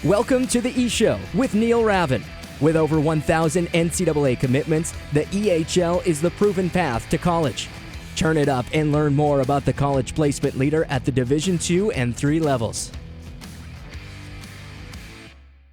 Welcome to the E-Show with Neil Ravin. With over 1,000 NCAA commitments, the EHL is the proven path to college. Turn it up and learn more about the college placement leader at the Division II and III levels.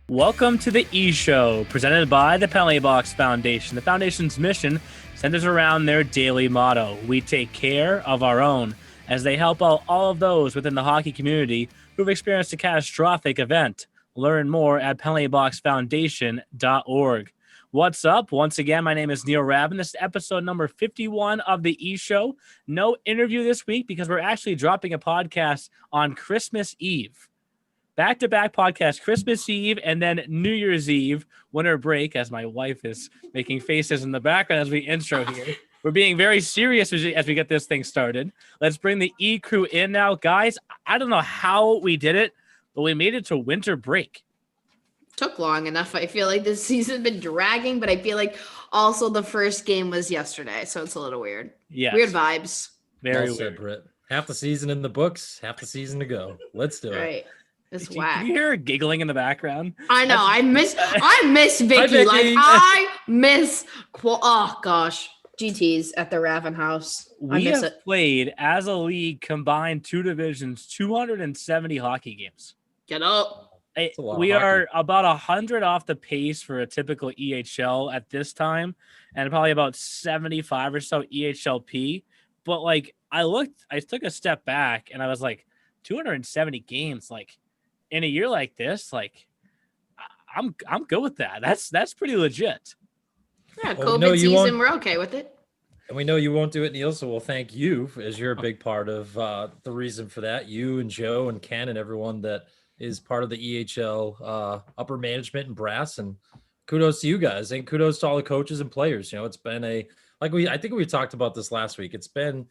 Welcome to the E-Show, presented by the Penalty Box Foundation. The Foundation's mission centers around their daily motto: we take care of our own, as they help out all of those within the hockey community who've experienced a catastrophic event. Learn more at penaltyboxfoundation.org. What's up? Once again, my name is Neil Ravin. This is episode number 51 of the E-Show. No interview this week because we're actually dropping a podcast on Christmas Eve. Back-to-back podcast, Christmas Eve and then New Year's Eve, winter break, as my wife is making faces in the background as we intro here. We're being very serious as we get this thing started. Let's bring the E crew in now. Guys, I don't know how we did it, but we made it to winter break. Took long enough. I feel like this season's been dragging, but I feel like also the first game was yesterday, so it's a little weird. Yes. Weird vibes. Very well said, weird. Britt. Half the season in the books, half the season to go. Let's do it. Right. It's Can whack. you hear her giggling in the background? I know. I miss Vicky. Vicky. Like I miss oh gosh. GTs at the Ravin house. I We miss have it. played as a league combined two divisions, 270 hockey games. Get up. a lot of We hockey. are about 100 off the pace for a typical EHL at this time, and probably about 75 or so EHLP. But like I took a step back and I was like, 270 games, like in a year like this, like I'm good with that. That's pretty legit. Yeah, Well, COVID no, you season, won't- we're okay with it. And we know you won't do it, Neil, so we'll thank you as you're a big part of the reason for that. You and Joe and Ken and everyone that is part of the EHL upper management and brass. And kudos to you guys, and kudos to all the coaches and players. You know, it's been I think we talked about this last week. It's been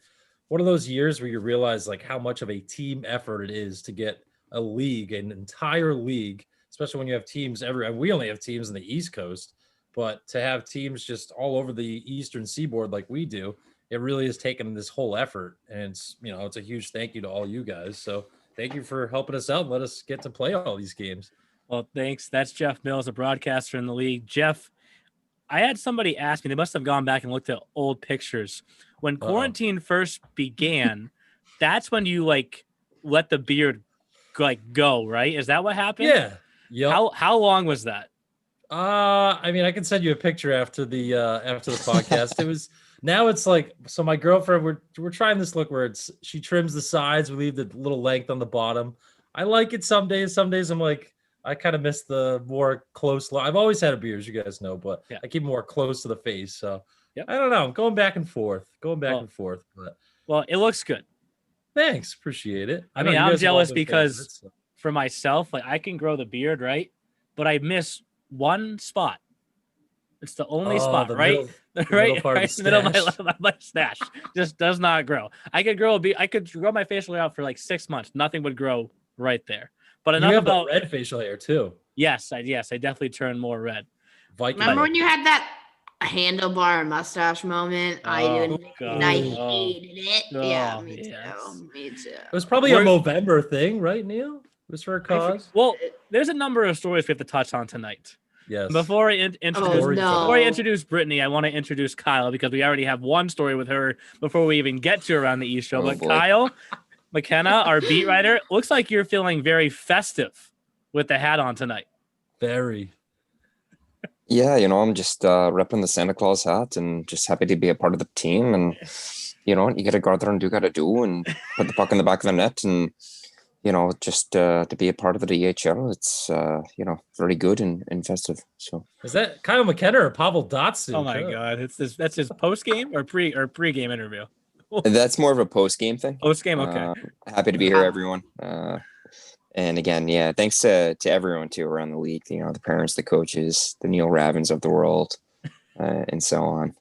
one of those years where you realize like how much of a team effort it is to get a league, an entire league, especially when you have teams we only have teams in the East Coast. But to have teams just all over the Eastern Seaboard like we do, it really has taken this whole effort. And it's a huge thank you to all you guys. So thank you for helping us out and let us get to play all these games. Well, thanks. That's Jeff Mills, a broadcaster in the league. Jeff, I had somebody ask me, they must have gone back and looked at old pictures. When quarantine first began, that's when you like let the beard go, right? Is that what happened? Yeah. Yep. How long was that? I mean, I can send you a picture after the podcast. Now it's like, so my girlfriend, we're trying this look where she trims the sides, we leave the little length on the bottom. I like it some days. Some days I'm like, I kind of miss the more close look. I've always had a beard, as you guys know, but yeah. I keep more close to the face. So yep. I don't know. I'm going back and forth. But Well, it looks good. thanks. Appreciate it. I know mean, you I'm guys have all jealous been because favorites, so. for myself, like I can grow the beard, right? But I miss one spot. It's the only spot, the right? middle part of the in the middle of stash. my stash just does not grow. I could grow my facial hair out for like 6 months. Nothing would grow right there. But You enough have about the red facial hair too. Yes, I definitely turned more red. Viking. Remember when you had that handlebar mustache moment? I God. hated it. Yeah, Oh, me yes. too. Me too. It was probably a Movember thing, right, Neil? It was for a cause. Well, there's a number of stories we have to touch on tonight. Yes. Before I no. introduce Brittany, I want to introduce Kyle because we already have one story with her before we even get to around the East Show. But boy. Kyle McKenna, our beat writer, looks like you're feeling very festive with the hat on tonight. Very. Yeah, I'm just repping the Santa Claus hat and just happy to be a part of the team. And, you got to go out there and do what you got to do and put the puck in the back of the net. And, just to be a part of the DHL, it's, very good and festive. So Is that Kyle McKenna or Pavel Datsyuk? Oh my God, that's his post game or pre game interview. that's more of a post-game thing. Post game, okay. Happy to be here, everyone. And again, yeah, thanks to everyone too around the league, the parents, the coaches, the Neil Ravins of the world, and so on.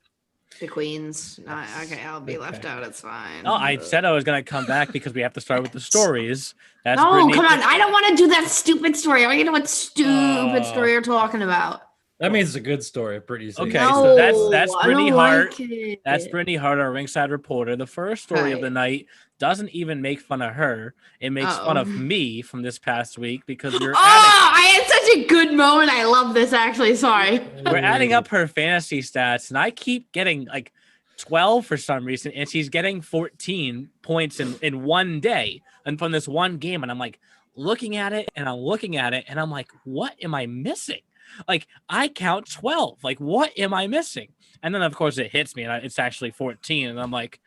The Queens. No, okay, I'll be left out. It's fine. Oh, I said I was going to come back because we have to start with the stories. That's No, Brittany. come on. I don't want to do that stupid story. I want to know what stupid story you're talking about. That means it's a good story. Pretty safe. Okay, No, so that's I Brittany don't Hart. like it. That's Brittany Hart, our ringside reporter. The first story of Right. the night doesn't even make fun of her. It makes fun of me from this past week because you're I had such a good moment. I love this, actually. Sorry. We're adding up her fantasy stats, and I keep getting like 12 for some reason, and she's getting 14 points in one day and from this one game. And I'm like looking at it, and I'm like, what am I missing? Like, I count 12. Like, what am I missing? And then, of course, it hits me, and it's actually 14. And I'm like,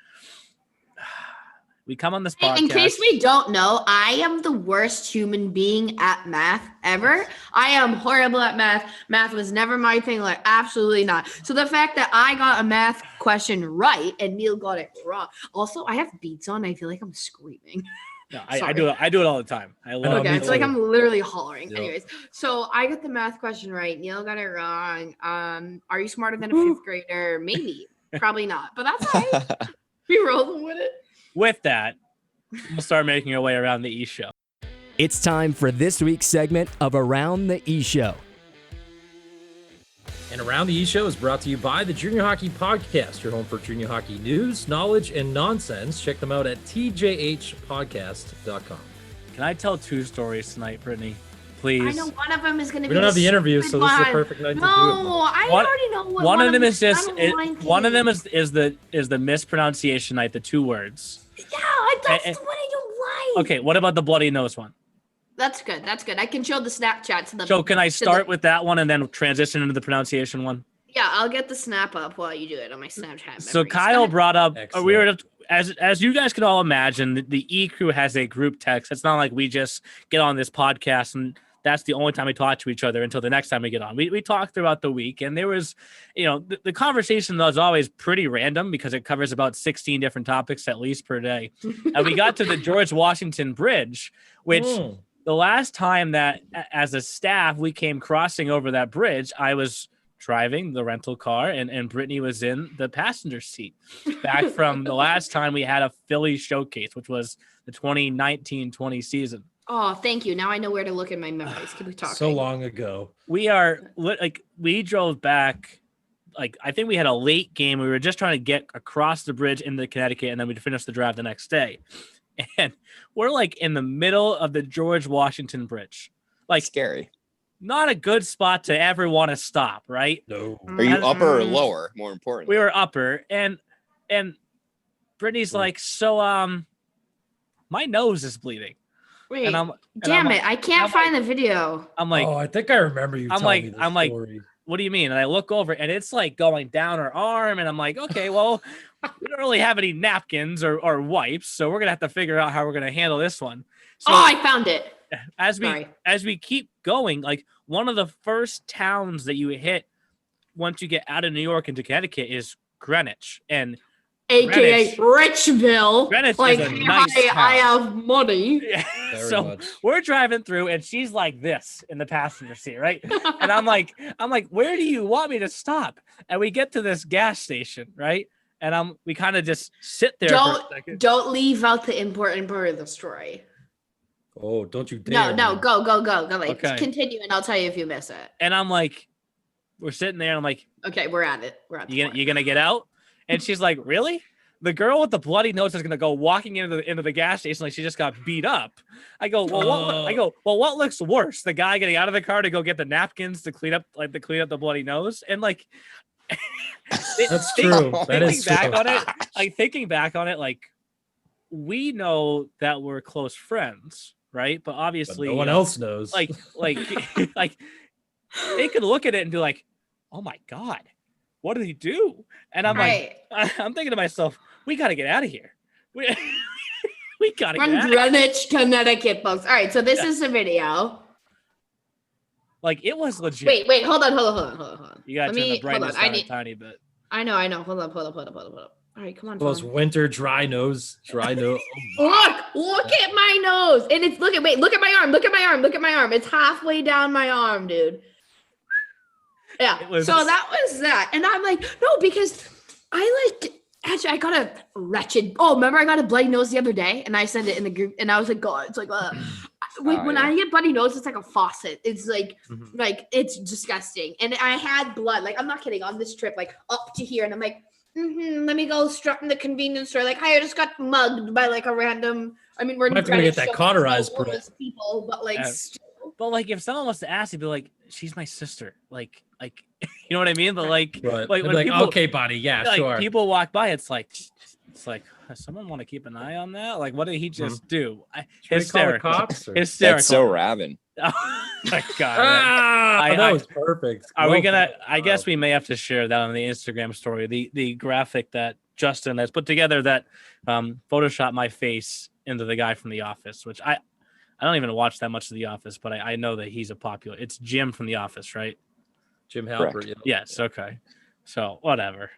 we come on this podcast. In case we don't know, I am the worst human being at math ever. I am horrible at math. Math was never my thing. Like, absolutely not. So the fact that I got a math question right and Neil got it wrong. Also, I have beats on. I feel like I'm screaming. No, I do it all the time. I love Okay, it. it's like I'm literally hollering. Yep. Anyways, so I got the math question right. Neil got it wrong. Are you smarter than a fifth grader? Maybe. Probably not. But that's all right. We rolling with it. With that, we'll start making our way around the E Show. It's time for this week's segment of Around the E Show. And Around the E Show is brought to you by the Junior Hockey Podcast, your home for junior hockey news, knowledge, and nonsense. Check them out at tjhpodcast.com. Can I tell 2 stories tonight, Brittany? Please. I know one of them is going to be. We don't have the interview, so this is the one. perfect night to do it. No, I One- already know what One of them is I just don't mind one of them it. is the mispronunciation night, the 2 words. Yeah, that's and- what I don't like. Okay, what about the bloody nose one? That's good. That's good. I can show the Snapchat to the. So can I to the- start with that one and then transition into the pronunciation one? Yeah, I'll get the snap up while you do it on my Snapchat. So memories. Kyle brought up, Excellent. we were as you guys can all imagine, the E crew has a group text. It's not like we just get on this podcast and that's the only time we talk to each other until the next time we get on. We talked throughout the week, and there was, the conversation was always pretty random because it covers about 16 different topics at least per day. And we got to the George Washington Bridge, which the last time that as a staff we came crossing over that bridge, I was driving the rental car and Brittany was in the passenger seat back from the last time we had a Philly showcase, which was the 2019-20 season. Oh, thank you. Now I know where to look in my memories. Keep talking. So long ago. We drove back, I think we had a late game. We were just trying to get across the bridge into Connecticut, and then we'd finish the drive the next day. And we're in the middle of the George Washington Bridge. Scary. Not a good spot to ever want to stop, right? No. Are you upper or lower? More important. We were upper, and Brittany's like, so my nose is bleeding. Wait, And damn I'm it. I can't I'm find the video. I'm like, I think I remember you telling me this story. what do you mean? And I look over and it's going down her arm, and I'm like, okay, well, we don't really have any napkins or wipes, so we're gonna have to figure out how we're gonna handle this one. So I found it. as sorry. we keep going, one of the first towns that you hit once you get out of New York into Connecticut is Greenwich, and AKA Richville. Greenwich like, is a nice I town. have money. Very So much. we're driving through, and she's like this in the passenger seat, right? And I'm like, where do you want me to stop? And we get to this gas station, right? And we kind of just sit there for a second. Don't leave out the important part of the story. Oh, don't you dare. No, go. Okay. Continue, and I'll tell you if you miss it. And I'm like, we're sitting there, and I'm like, Okay, we're at it. We're at the point. you gonna get out? And she's like, really? The girl with the bloody nose is gonna go walking into the gas station like she just got beat up. I go, well, what looks worse? The guy getting out of the car to go get the napkins to clean up the bloody nose? And That's true. That is true. Thinking back on it, we know that we're close friends, right? But obviously But no one else knows. like they could look at it and be like, oh my God, what did he do? And I'm Right. I'm thinking to myself, we got to get out of here. We got to We're get in out of here. Greenwich, Connecticut, folks. All right, so this is the video. It was legit. Wait, hold on. You got to turn the brightness down a tiny bit. I know. Hold up. All right, come on. Those phone. winter dry nose. Look at my nose. And it's look at my arm. It's halfway down my arm, dude. Yeah. So that was that. And I'm like, no, because actually I got a wretched. Oh, remember I got a bloody nose the other day and I sent it in the group and I was like, God, it's when I get bloody nose, it's like a faucet. It's it's disgusting. And I had blood. I'm not kidding, on this trip, up to here. And I'm like, let me go strut in the convenience store. I just got mugged by a random. I mean, we're Might have to get that cauterized, bro. people, but still. But like, if someone wants to ask, you'd be like, "She's my sister." Like, you know what I mean? But like, right. like when like, people, okay, buddy, yeah, like sure. people walk by, it's like, does someone want to keep an eye on that? Like, what did he just do? Hysterical. Cops or... Hysterical. That's so Raven. Oh my God. That was perfect. Are we gonna? I guess we may have to share that on the Instagram story. The graphic that Justin has put together that photoshopped my face into the guy from The Office, which I don't even watch that much of The Office, but I know that he's a popular. It's Jim from The Office, right? Jim Halpert. Yeah. Yes. Okay. So whatever.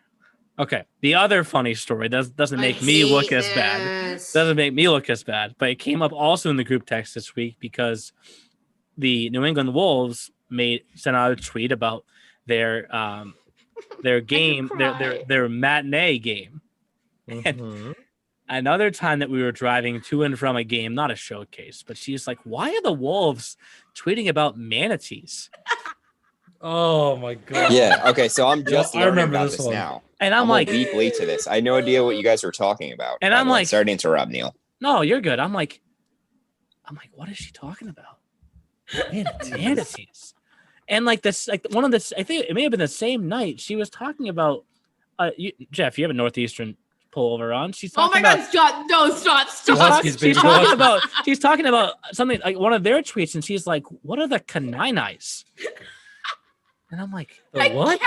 Okay. The other funny story doesn't make me look as bad. Doesn't make me look as bad, but it came up also in the group text this week because the New England Wolves sent out a tweet about their game, their matinee game. And another time that we were driving to and from a game, not a showcase, but she's like, "Why are the Wolves tweeting about manatees?" Oh my God. Yeah. Okay. So I'm just learning remember about this this one. now. And I'm like, deep late to this. I had no idea what you guys were talking about. And I'm like, sorry to interrupt, Neil. No, you're good. I'm like, what is she talking about? Manatees. And like this, like one of this, I think it may have been the same night she was talking about. Jeff, you have a Northeastern pullover on. She's talking God, stop! No, stop! She's talking about something like one of their tweets, and she's like, "What are the canines?" And I'm like, what?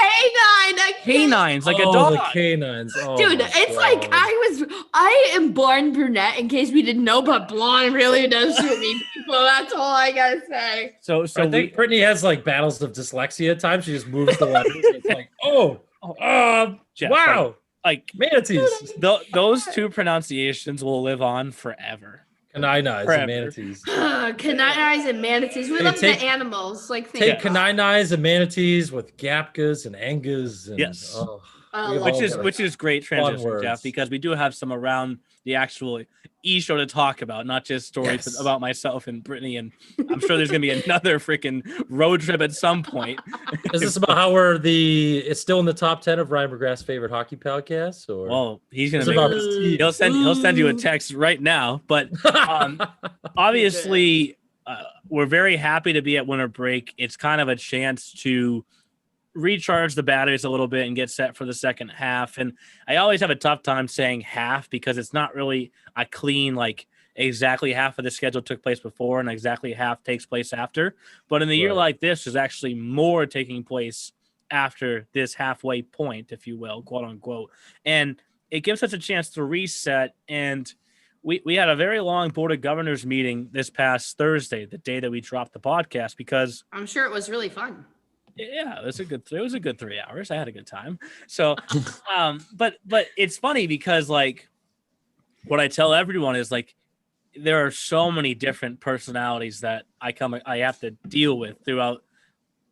Canines, like a dog. The canines. Oh, dude, it's God. Like I am born brunette. In case we didn't know, but blonde really does suit me. People, that's all I gotta say. So I think Brittany has like battles of dyslexia at times. She just moves the letters. It's like, Jeff, wow, like manatees. Those two pronunciations will live on forever. Canines and manatees. Canines and manatees. We love the animals. Like take canines and manatees with gapkas and angas. And, yes. Which is great transition, Jeff, because we do have some around the actual show to talk about, not just stories about myself and Brittany. And I'm sure there's gonna be another freaking road trip at some point. Is this about how it's still in the top 10 of Ryan McGrath's favorite hockey podcasts? Or well, he's gonna he'll send you a text right now. But obviously, we're very happy to be at winter break. It's kind of a chance to recharge the batteries a little bit and get set for the second half. And I always have a tough time saying half because it's not really a clean, like exactly half of the schedule took place before and exactly half takes place after. But in a year like this, there's actually more taking place after this halfway point, if you will, quote unquote. And it gives us a chance to reset. And we had a very long Board of Governors meeting this past Thursday, the day that we dropped the podcast, because I'm sure it was really fun. Yeah, it was a good 3 hours. I had a good time. So, but it's funny because like what I tell everyone is like, there are so many different personalities that I have to deal with throughout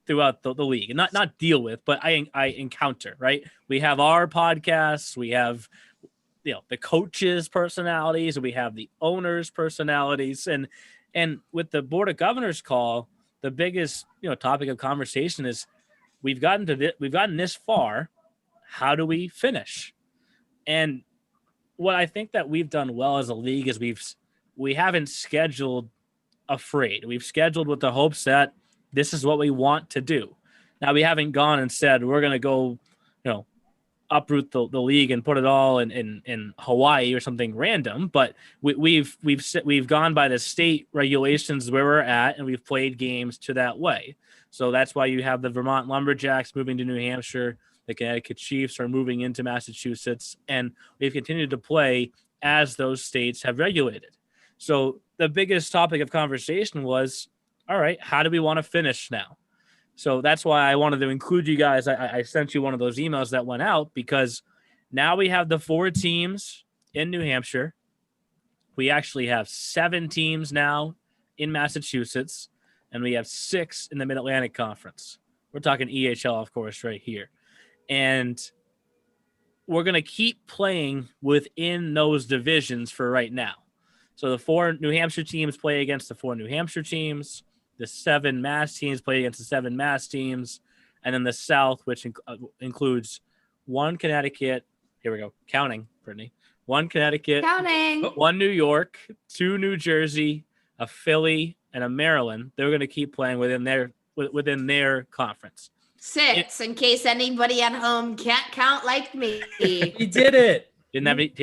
the league, and not deal with, but I encounter, right? We have our podcasts, we have, the coaches' personalities, and we have the owners' personalities, and with the Board of Governors call, the biggest topic of conversation is we've gotten this far. How do we finish? And what I think that we've done well as a league is we haven't scheduled afraid. We've scheduled with the hopes that this is what we want to do. Now we haven't gone and said we're going to go, uproot the league and put it all in Hawaii or something random, but we've gone by the state regulations where we're at, and we've played games to that way. So that's why you have the Vermont Lumberjacks moving to New Hampshire, the Connecticut Chiefs are moving into Massachusetts, and we've continued to play as those states have regulated. So the biggest topic of conversation was, all right, how do we want to finish now? So that's why I wanted to include you guys. I sent you one of those emails that went out because now we have the 4 teams in New Hampshire. We actually have 7 teams now in Massachusetts, and we have 6 in the Mid-Atlantic Conference. We're talking EHL, of course, right here. And we're going to keep playing within those divisions for right now. So the 4 New Hampshire teams play against the 4 New Hampshire teams. The 7 Mass teams play against the 7 Mass teams. And then the South, which includes 1 Connecticut. Here we go. Counting, Brittany. 1 Connecticut. Counting. 1 New York, 2 New Jersey, a Philly, and a Maryland, they're going to keep playing within their conference. 6, in case anybody at home can't count like me. He did it. He did it!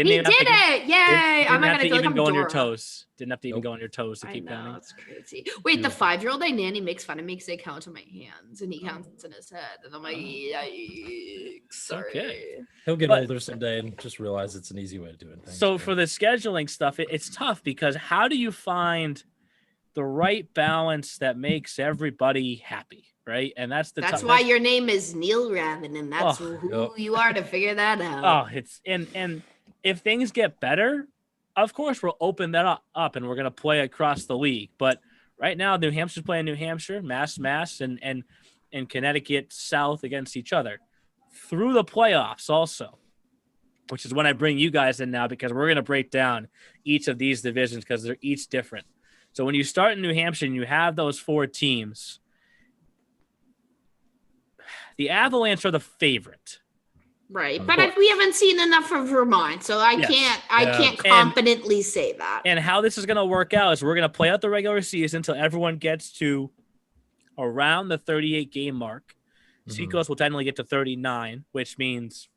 Yay! I'm not gonna feel like I'm go on your Dora. toes. Didn't have to even go on your toes to keep counting. It's crazy. Wait, the 5-year-old I nanny makes fun of me because I count on my hands, and he counts in his head, and I'm like, yikes! Sorry. Okay. He'll get older someday and just realize it's an easy way of doing things. So for the scheduling stuff, it's tough because how do you find the right balance that makes everybody happy? Right. And that's why your name is Neil Ravin, and that's who you are to figure that out. Oh, it's and if things get better, of course we'll open that up and we're gonna play across the league. But right now, New Hampshire's playing New Hampshire, Mass, and Connecticut South against each other through the playoffs also, which is when I bring you guys in now because we're gonna break down each of these divisions because they're each different. So when you start in New Hampshire and you have those 4 teams, the Avalanche are the favorite. Right. But we haven't seen enough of Vermont, so I can't confidently say that. And how this is going to work out is we're going to play out the regular season until everyone gets to around the 38 game mark. Seacoast will technically get to 39, which means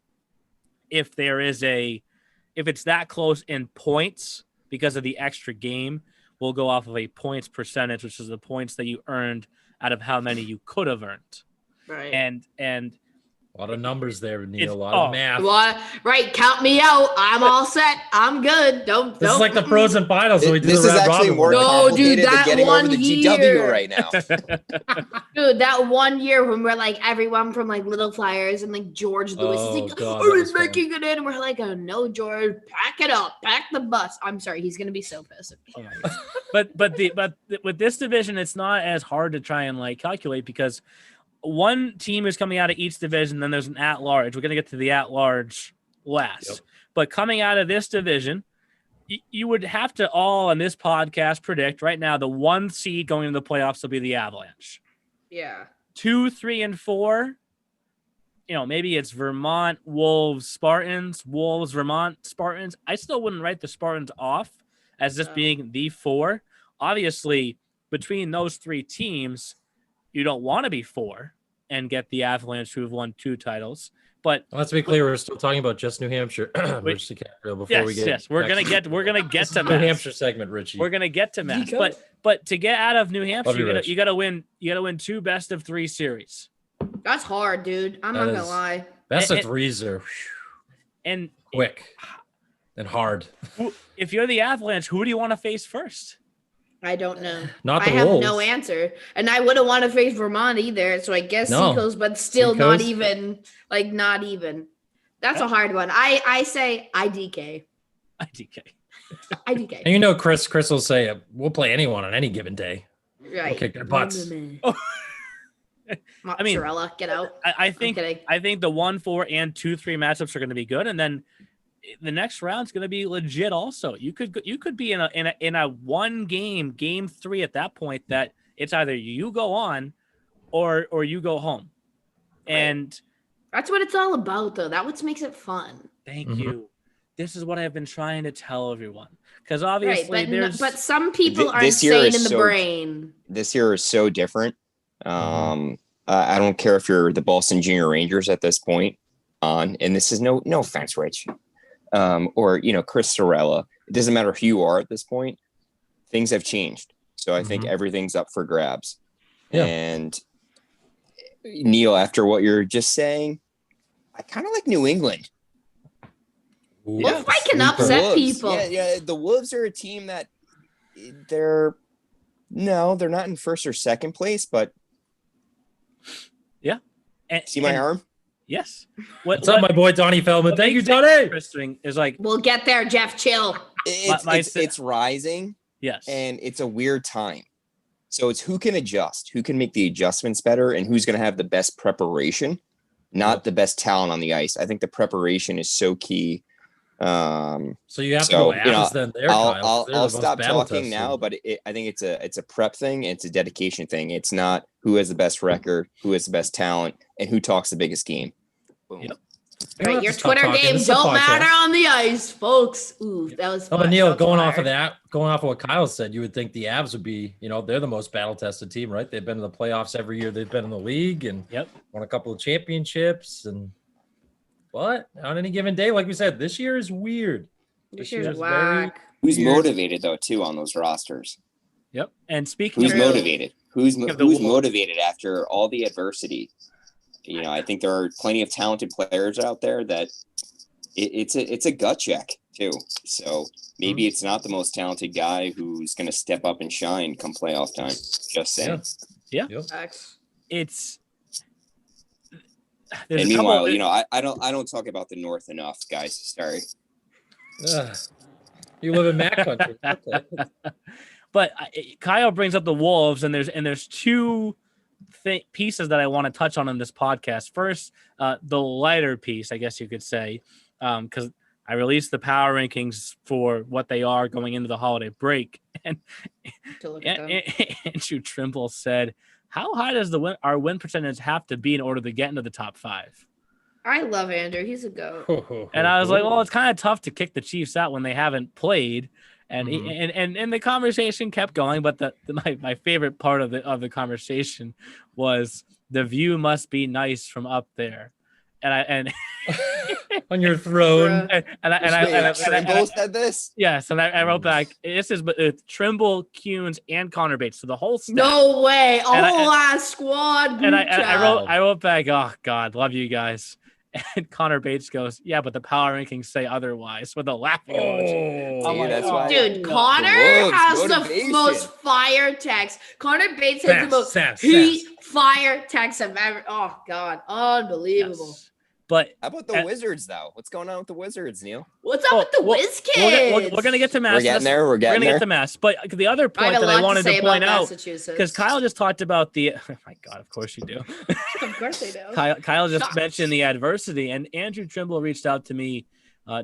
if it's that close in points because of the extra game, we'll go off of a points percentage, which is the points that you earned out of how many you could have earned. Right. And a lot of numbers there, Neil. A lot of math. Right. Count me out. I'm all set. I'm good. This is like the frozen finals. So this is actually more complicated than getting over the GW right now. Dude, that 1 year when we're like everyone from like Little Flyers and like George Lewis is like, we're making it in. And we're like, oh no, George, pack it up, pack the bus. I'm sorry, he's gonna be so pissed. But with this division, it's not as hard to try and like calculate because one team is coming out of each division, then there's an at-large. We're going to get to the at-large last. Yep. But coming out of this division, you would have to all on this podcast predict right now the 1 seed going into the playoffs will be the Avalanche. Yeah. 2, 3, and 4, maybe it's Vermont, Wolves, Spartans, Wolves, Vermont, Spartans. I still wouldn't write the Spartans off as just being the 4. Obviously, between those 3 teams, you don't want to be 4 and get the Avalanche who have won 2 titles. But let's be clear, we're still talking about just New Hampshire. Richie Capriel before we get we're gonna get to New Hampshire segment, Richie. We're gonna get to Mass. But to get out of New Hampshire, you gotta win 2 best of 3 series. That's hard, dude. I'm not gonna lie. Best of 3s are and quick and hard. If you're the Avalanche, who do you want to face first? I don't know. I have Wolves. No answer. And I wouldn't want to face Vermont either. So I guess Seacoast, but still not even. That's a hard one. I say IDK. And Chris will say, we'll play anyone on any given day. Right. We'll kick their butts. Mozzarella, get out. I think the 1, 4, and 2, 3 matchups are going to be good. And then the next round's going to be legit also. You could be in a 1 game 3 at that point that it's either you go on or you go home. Right. And that's what it's all about though. That's what makes it fun. Thank you. This is what I've been trying to tell everyone. Because obviously but some people are insane in the brain. This year is so different. I don't care if you're the Boston Junior Rangers at this point on, and this is no offense, Rich. Or Chris Sorella. It doesn't matter who you are at this point. Things have changed, so I think everything's up for grabs. Yeah. And Neil, after what you're just saying, I kind of like New England. Well, I can upset people. Yeah. The Wolves are a team that they're not in first or second place, but yeah. See my arm? Yes. What's up, my boy Donnie Feldman? Thank you, Donnie. Interesting is like we'll get there, Jeff. Chill. It's rising. Yes. And it's a weird time. So it's who can adjust, who can make the adjustments better, and who's going to have the best preparation, not the best talent on the ice. I think the preparation is so key. So you have to go Avs then. I'll stop talking now, but I think it's a prep thing. And it's a dedication thing. It's not who has the best record, who has the best talent, and who talks the biggest game. Boom. Yep. Right, your Twitter game don't matter on the ice, folks. Ooh, that was fun. Oh, Neil, going off of what Kyle said, you would think the Avs would be, they're the most battle-tested team, right? They've been in the playoffs every year. They've been in the league and won a couple of championships. And but on any given day, like we said, this year is weird. This year is whack. Who's motivated though, too, on those rosters? Yep. And speaking who's of motivated? Who's motivated after all the adversity? I think there are plenty of talented players out there that it's a gut check too. So maybe it's not the most talented guy who's going to step up and shine come playoff time. Just saying. Yeah. It's. And meanwhile, I don't talk about the North enough, guys. Sorry. You live in Mac country. But Kyle brings up the Wolves, and there's two pieces that I want to touch on in this podcast. First, the lighter piece, I guess you could say, because I released the power rankings for what they are going into the holiday break, and Andrew Trimble said, "How high does our win percentage have to be in order to get into the top 5?" I love Andrew; he's a goat. And I was like, "Well, it's kind of tough to kick the Chiefs out when they haven't played." And and the conversation kept going, but my favorite part of the conversation was the view must be nice from up there, and on your throne. Trimble said this. Yes, and I wrote back. This is Trimble, Kuhns, and Connor Bates, so the whole staff. No way, last squad. And I wrote back. Oh God, love you guys. And Connor Bates goes, "Yeah, but the power rankings say otherwise," with a laughing emoji. That's why. Dude, Connor has the most fire text. Connor Bates has the most heat fire text I've ever. Oh God, unbelievable. Yes. But how about the Wizards, though? What's going on with the Wizards, Neil? What's up with the Wiz kids? We're gonna get to Mass. We're getting there. We're going to get to Mass. But the other point that I wanted to point out, because Kyle just talked about the. Oh my God, of course you do. Of course I do. Kyle just mentioned the adversity, and Andrew Trimble reached out to me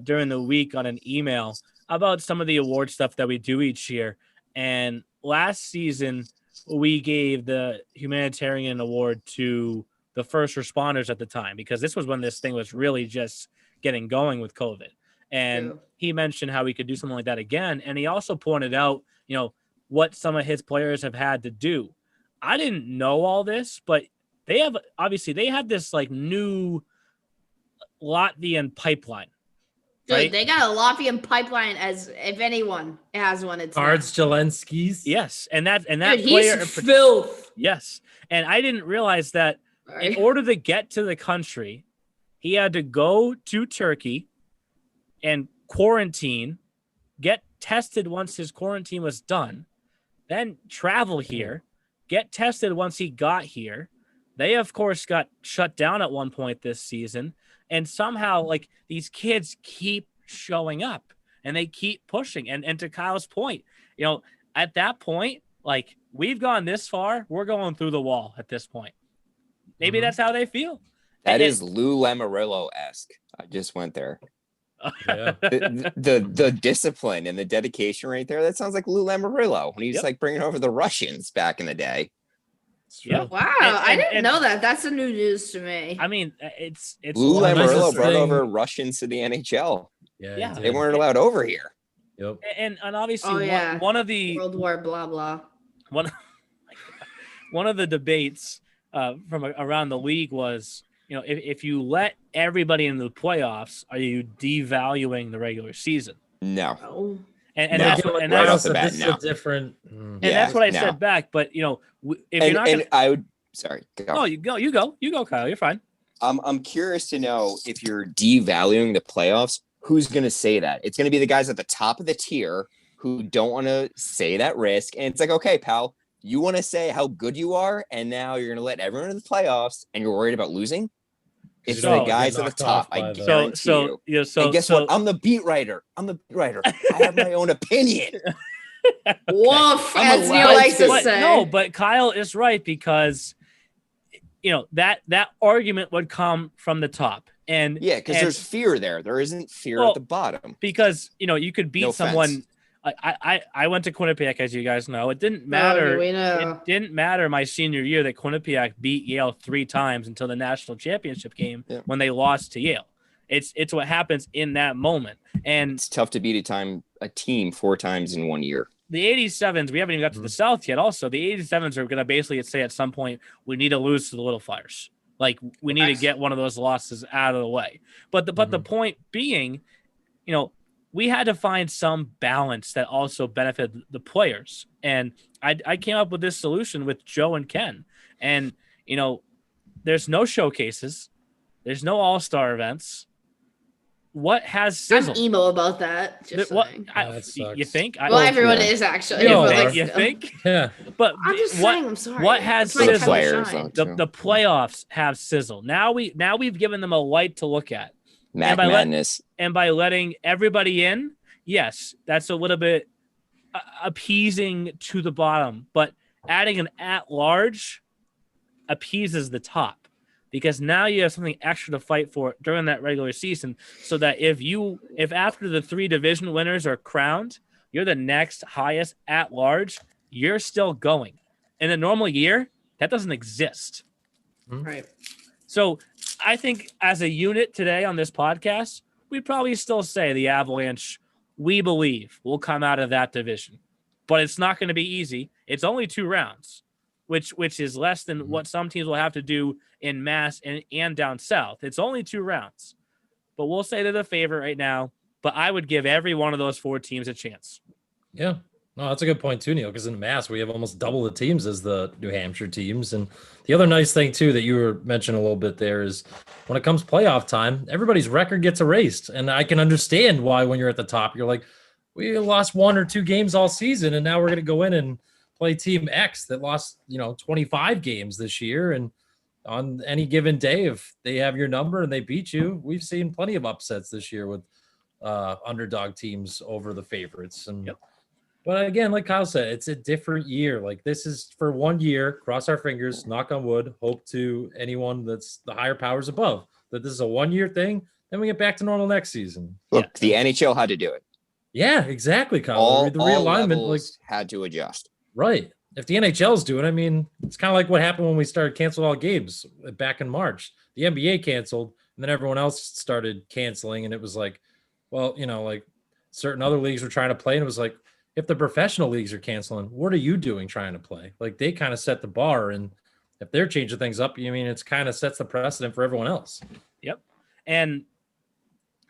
during the week on an email about some of the award stuff that we do each year. And last season, we gave the humanitarian award to the first responders at the time, because this was when this thing was really just getting going with COVID. And he mentioned how we could do something like that again. And he also pointed out, what some of his players have had to do. I didn't know all this, but they had this like new Latvian pipeline. Dude, right? They got a Latvian pipeline, as if anyone has one. It's Ards Jelenskis. Yes. And that dude, player. He's filth. Yes. And I didn't realize that in order to get to the country, he had to go to Turkey and quarantine, get tested once his quarantine was done, then travel here, get tested once he got here. They, of course, got shut down at one point this season. And somehow, like, these kids keep showing up and they keep pushing. And to Kyle's point, at that point, like, we've gone this far, we're going through the wall at this point. Maybe that's how they feel. That is Lou Lamoriello-esque. I just went there. Yeah. The discipline and the dedication right there, that sounds like Lou Lamoriello when he's like bringing over the Russians back in the day. Yeah. Wow, I didn't know that. That's a new news to me. I mean, it's Lou Lamoriello brought over Russians to the NHL. Yeah. They weren't allowed over here. Yep. And obviously one of the World War blah blah. One of the debates from around the league was, if you let everybody into the playoffs, are you devaluing the regular season? No. And that's a different. And that's what I said back. But if you're not, I would. Sorry. Go. No, you go, Kyle. You're fine. I'm curious to know if you're devaluing the playoffs. Who's going to say that? It's going to be the guys at the top of the tier who don't want to say that risk. And it's like, okay, pal, you want to say how good you are, and now you're going to let everyone in the playoffs, and you're worried about losing. It's the guys at the top. I guarantee you. And guess what? I'm the beat writer. I have my own opinion. Woof, as Neil likes to say. No, but Kyle is right, because that argument would come from the top. And because there's fear there. There isn't fear at the bottom. Because you could beat someone. I went to Quinnipiac, as you guys know. It didn't matter. It didn't matter my senior year that Quinnipiac beat Yale 3 times until the national championship game when they lost to Yale. It's what happens in that moment. And it's tough to beat a team 4 times in 1 year. The 87s, we haven't even got to the South yet. Also, the 87s are going to basically say at some point, we need to lose to the Little Flyers. Like, we need to get one of those losses out of the way. But the point being, we had to find some balance that also benefited the players. And I came up with this solution with Joe and Ken. And, there's no showcases. There's no all-star events. What has sizzle? I'm emo about that. Just you think? Everyone is actually. You think? Yeah. But I'm just saying. I'm sorry. What has sizzle? The playoffs have sizzle. Now we've given them a light to look at. Madness. And by letting everybody in, yes, that's a little bit appeasing to the bottom. But adding an at-large appeases the top. Because now you have something extra to fight for during that regular season, so that if after the 3 division winners are crowned, you're the next highest at large, you're still going. In a normal year, that doesn't exist. Right. So I think as a unit today on this podcast, we'd probably still say the Avalanche, we believe, will come out of that division. But it's not going to be easy. It's only 2 rounds, which is less than what some teams will have to do in Mass and down south. It's only 2 rounds, but we'll say they're the favorite right now. But I would give every one of those 4 teams a chance. Yeah, no, that's a good point too, Neil, because in Mass we have almost double the teams as the New Hampshire teams. And the other nice thing too that you were mentioning a little bit there is when it comes playoff time, everybody's record gets erased. And I can understand why when you're at the top, you're like, we lost 1 or 2 games all season, and now we're going to go in and play Team X that lost 25 games this year. And on any given day, if they have your number and they beat you, we've seen plenty of upsets this year with underdog teams over the favorites. And But again, like Kyle said, it's a different year. Like, this is for 1 year. Cross our fingers, knock on wood, hope to anyone that's the higher powers above that this is a 1 year thing. Then we get back to normal next season. Look, the NHL had to do it. Yeah, exactly, Kyle. All realignment had to adjust. Right. If the NHL's doing, it's kind of like what happened when we started canceling all games back in March. The NBA canceled, and then everyone else started canceling, and it was like, well, like certain other leagues were trying to play, and it was like, if the professional leagues are canceling, what are you doing trying to play? Like, they kind of set the bar, and if they're changing things up, it's kind of sets the precedent for everyone else. Yep. And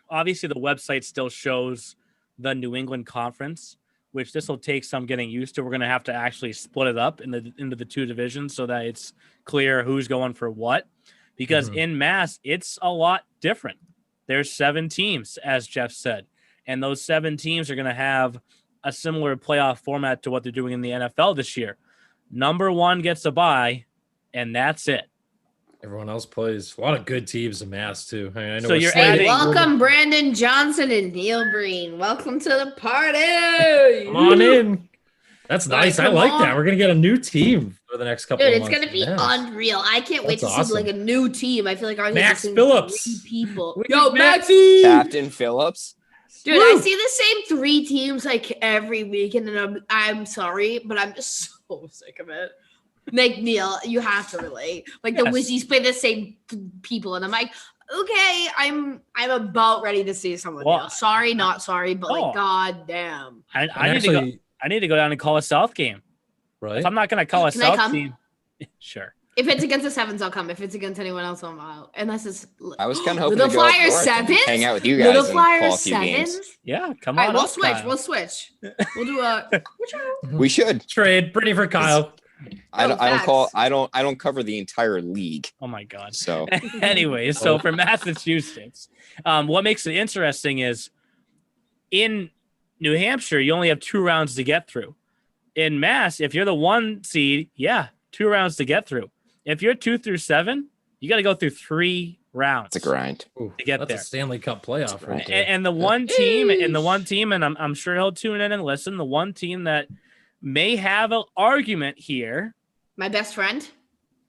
obviously the website still shows the New England Conference, which this will take some getting used to. We're going to have to actually split it up into the 2 divisions so that it's clear who's going for what. Because in Mass, it's a lot different. There's 7 teams, as Jeff said. And those 7 teams are going to have a similar playoff format to what they're doing in the NFL this year. Number 1 gets a bye, and that's it. Everyone else plays. A lot of good teams in Mass, too. I know. So you're adding. Welcome, Brandon Johnson and Neil Breen. Welcome to the party. Come on in. That's nice. I like that. We're going to get a new team for the next couple of months. Dude, it's going to be unreal. I can't wait to see like a new team. I feel like ours Max is Phillips. 3 people. Yo, Maxie! Captain Phillips. Dude, I see the same 3 teams like every weekend, and I'm sorry, but I'm just so sick of it. Like, Neil, you have to relate. Like, the Wizzies play the same people, and I'm like, okay, I'm about ready to see someone else. Sorry, not sorry, but like, god damn. I need to go down and call a South game. Right. If I'm not gonna call a South team, sure. If it's against the Sevens, I'll come. If it's against anyone else, I'm out. Unless it's. I was kind of hoping Little to go Flyers Sevens, hang out with you guys Little and Flyers call a few Sevens. games. Yeah, come on. All right, we'll switch. We'll do a. We should trade Brittany for Kyle. I don't cover the entire league. Oh my god. So anyways, so for Massachusetts, what makes it interesting is in New Hampshire, you only have 2 rounds to get through. In Mass, if you're the 1 seed, 2 rounds to get through. If you're 2 through 7, you got to go through 3 rounds. It's a grind to get that's there. A Stanley Cup playoff right there. And the one team, and I'm sure he'll tune in and listen. The one team that may have an argument here, my best friend,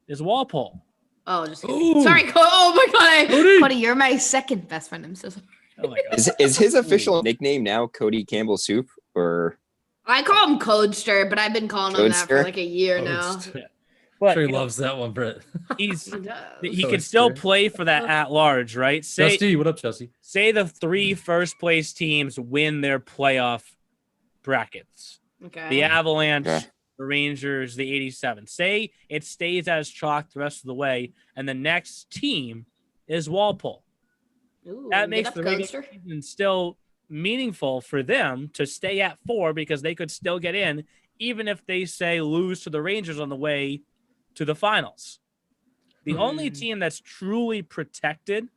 is Walpole. Oh, just kidding. Sorry, oh my god, Cody, you're my second best friend. I'm so sorry. Oh my god. Is his official nickname now Cody Campbell Soup, or? I call him Codester, but I've been calling him that for like a year now. But Sure he loves that one, Britt. he So can still play for that at large, right? Justy, what up, Justy? Say the 3 first place teams win their playoff brackets. Okay. The Avalanche, the Rangers, the 87. Say it stays as chalk the rest of the way, and the next team is Walpole. Ooh, That makes the regular season still meaningful for them to stay at 4 because they could still get in, even if they say lose to the Rangers on the way to the finals. The only team that's truly protected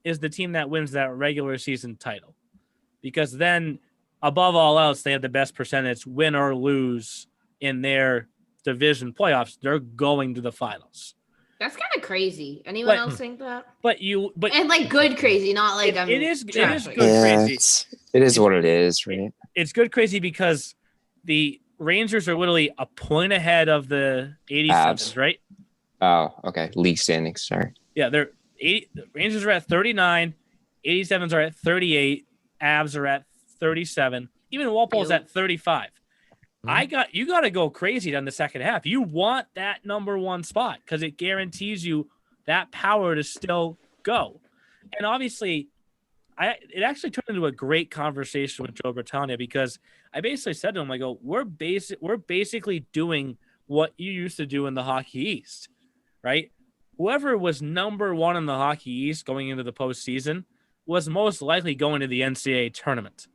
is the team that wins that regular season title, because then above all else, they have the best percentage, win or lose in their division playoffs. They're going to the finals. That's kind of crazy. Anyone else think that? But and like good crazy, not like it is good crazy. It is what it is, right? It's good crazy because the Rangers are literally a point ahead of the 87s, right? Oh, okay. League standings, sorry. Yeah, the Rangers are at 39, 87s are at 38, Avs are at 37, even Walpole's at 35. You got to go crazy on the second half. You want that number 1 spot because it guarantees you that power to still go. And obviously, it actually turned into a great conversation with Joe Brittany, because I basically said to him, I go, we're basically doing what you used to do in the Hockey East, right? Whoever was number 1 in the Hockey East going into the postseason was most likely going to the NCAA tournament.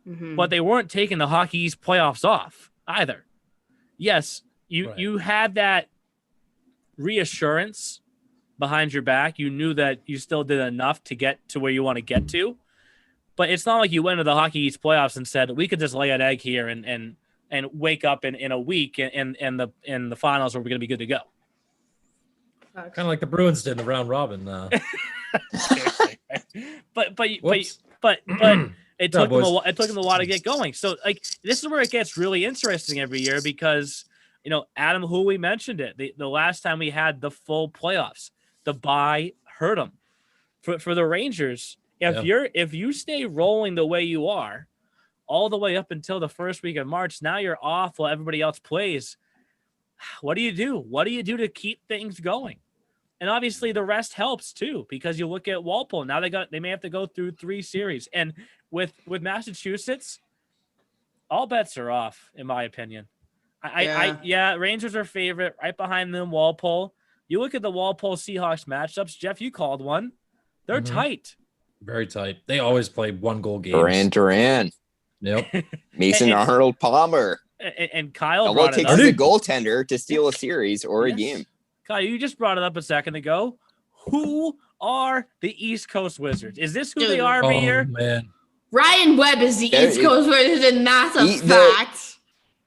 But they weren't taking the Hockey East playoffs off either. Yes, you had that reassurance behind your back. You knew that you still did enough to get to where you want to get to. But it's not like you went to the Hockey East playoffs and said, we could just lay an egg here and wake up in a week and the finals where we're going to be good to go. Kind of like the Bruins did in the round robin. But it took them a while to get going. So like this is where it gets really interesting every year, because Adam Hooley mentioned it. The last time we had the full playoffs, the bye hurt them. For the Rangers, if you stay rolling the way you are all the way up until the first week of March, now you're off while everybody else plays. What do you do? What do you do to keep things going? And obviously the rest helps too, because you look at Walpole. Now they may have to go through 3 series. And with Massachusetts, all bets are off, in my opinion. Rangers are favorite, right behind them, Walpole. You look at the Walpole Seahawks matchups, Jeff, you called one. They're tight. Very tight. They always play 1-goal games. Duran. Yep. Mason Arnold Palmer. And Kyle all it takes is a goaltender to steal a series or a game. Kyle, you just brought it up a second ago. Who are the East Coast Wizards? Is this who they are every year? Man. Ryan Webb is the East Coast Wizards, and that's a fact.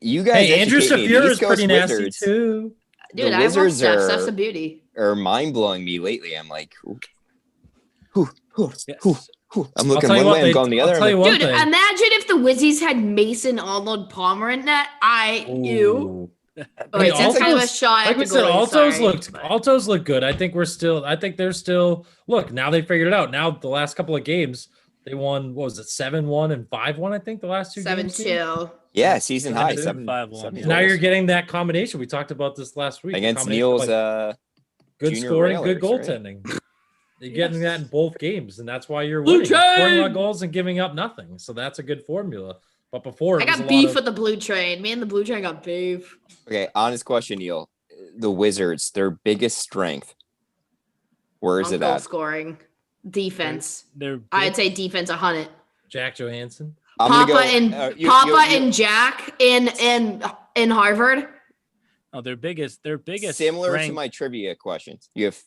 You guys, Andrew Shapiro is pretty nasty too. Dude, I love Steph. Steph's a beauty. Are mind blowing me lately. I'm like, I'm looking one way, I'm going the other. Dude, imagine if the Wizzies had Mason Arnold Palmer in net. It's kind of a shot. Like we said, Altos look good. I think they're still. Look, now they figured it out. Now the last couple of games, they won. What was it, 7-1 and 5-1? I think the last 2 games. 7-2. Yeah, season high 7-5-1. Now you're getting that combination. We talked about this last week against Neil's. Good scoring, good goaltending. Right? You're getting that in both games, and that's why you're winning. Scoring a lot of goals and giving up nothing. So that's a good formula. But before, I got beef with the Blue Train. Me and the Blue Train got beef. Okay, honest question, Neil. The Wizards, their biggest strength. Where is it at? Scoring, defense. I'd say defense 100. Jack Johansson, Papa and Jack in Harvard. Oh, their biggest. Similar strength. To my trivia questions. You have,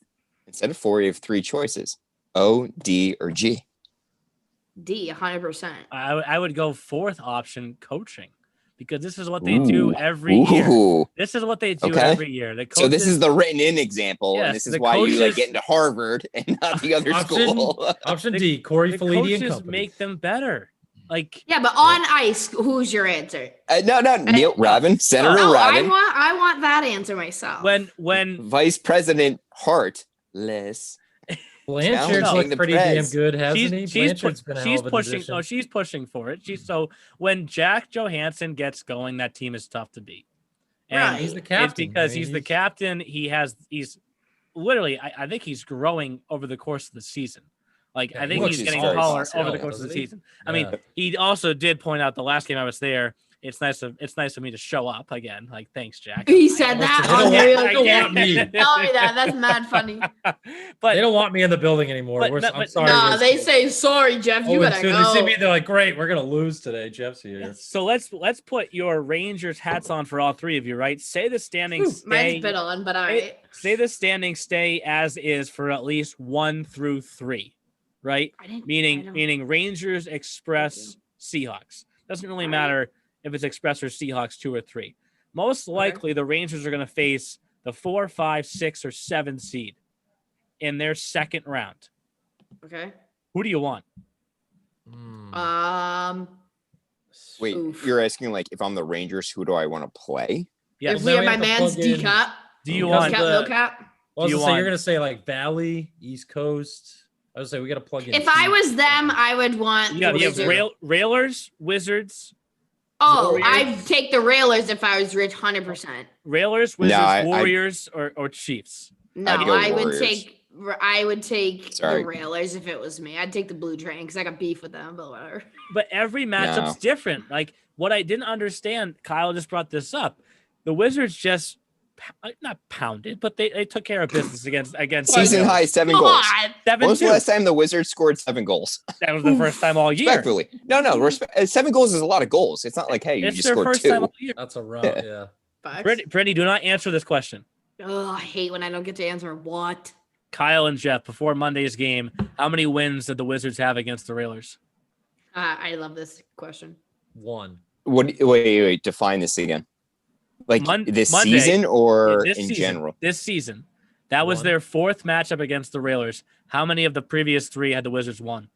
instead of 4, you have 3 choices: O, D, or G. D, 100%. I would go 4th option, coaching, because this is what they do every year. This is what they do every year. So this is the written-in example, and this is why you get into Harvard and not the other school. Option D, Corey Felitti and company. Make them better. But on ice, who's your answer? No, Neil Ravin, Senator Ravin. I want that answer myself. When Vice President Hartless. Blanchard's looked pretty damn good, hasn't he? Blanchard's been pushing. No, she's pushing for it. When Jack Johansson gets going, that team is tough to beat. And Right. He's the captain. it's because he's the captain. He's literally, I think he's growing over the course of the season. Like, Yeah, I think which he's is getting very taller possible, over the course of the doesn't he? season. I mean, he also did point out the last game I was there. It's nice of me to show up again. Like, thanks, Jack. He said that. They don't on want- the they don't want me. Tell me that. That's mad funny. But They don't want me in the building anymore. but- I'm sorry. Nah, Wiz. they say sorry, Jeff. You and better two. go. They see me. They're like, "Great, we're gonna lose today." Jeff's here. so let's put your Rangers hats on for all three of you, right? Say the standings Mine's stay. been on, but all right. Say the standings stay as is for at least 1 through 3, right? Meaning Rangers, Express, Seahawks. Doesn't really matter if it's Express or Seahawks 2 or 3. Most likely the Rangers are going to face the 4, 5, 6, or 7 seed in their second round. Okay. Who do you want? Wait, Oof. you're asking like if I'm the Rangers, who do I want to play? Yes. If we Then have we my have to man's plug in- D-Cap. Do you Because want Cap, no cap. Well, Do you I was gonna say, want- you're gonna say like Valley, East Coast. I would say we got to plug in. If I was them, I would want you have Wizards. Railers, Wizards, Oh, Warriors? I'd take the Railers if I was rich, 100%. Railers, Wizards, I- Warriors, or Chiefs. No, I'd go I would Warriors. take Sorry. the Railers if it was me. I'd take the Blue Train because I got beef with them, but whatever. But every matchup's different. Like, what I didn't understand, Kyle just brought this up. The Wizards just not pounded, but they took care of business against Season high 7 goals. God. When was the 7-2. last time the Wizards scored 7 goals? That was the first time all year. Respectfully. No. 7 goals is a lot of goals. It's not like, hey, you It's just their scored first 2. time all year. That's a run. Yeah. Brittany, do not answer this question. Oh, I hate when I don't get to answer what. Kyle and Jeff, before Monday's game, how many wins did the Wizards have against the Railers? I love this question. 1. Wait, define this again. Like this Monday, season or this in season, general? This season. That was 1. their 4th matchup against the Railers. How many of the previous 3 had the Wizards won?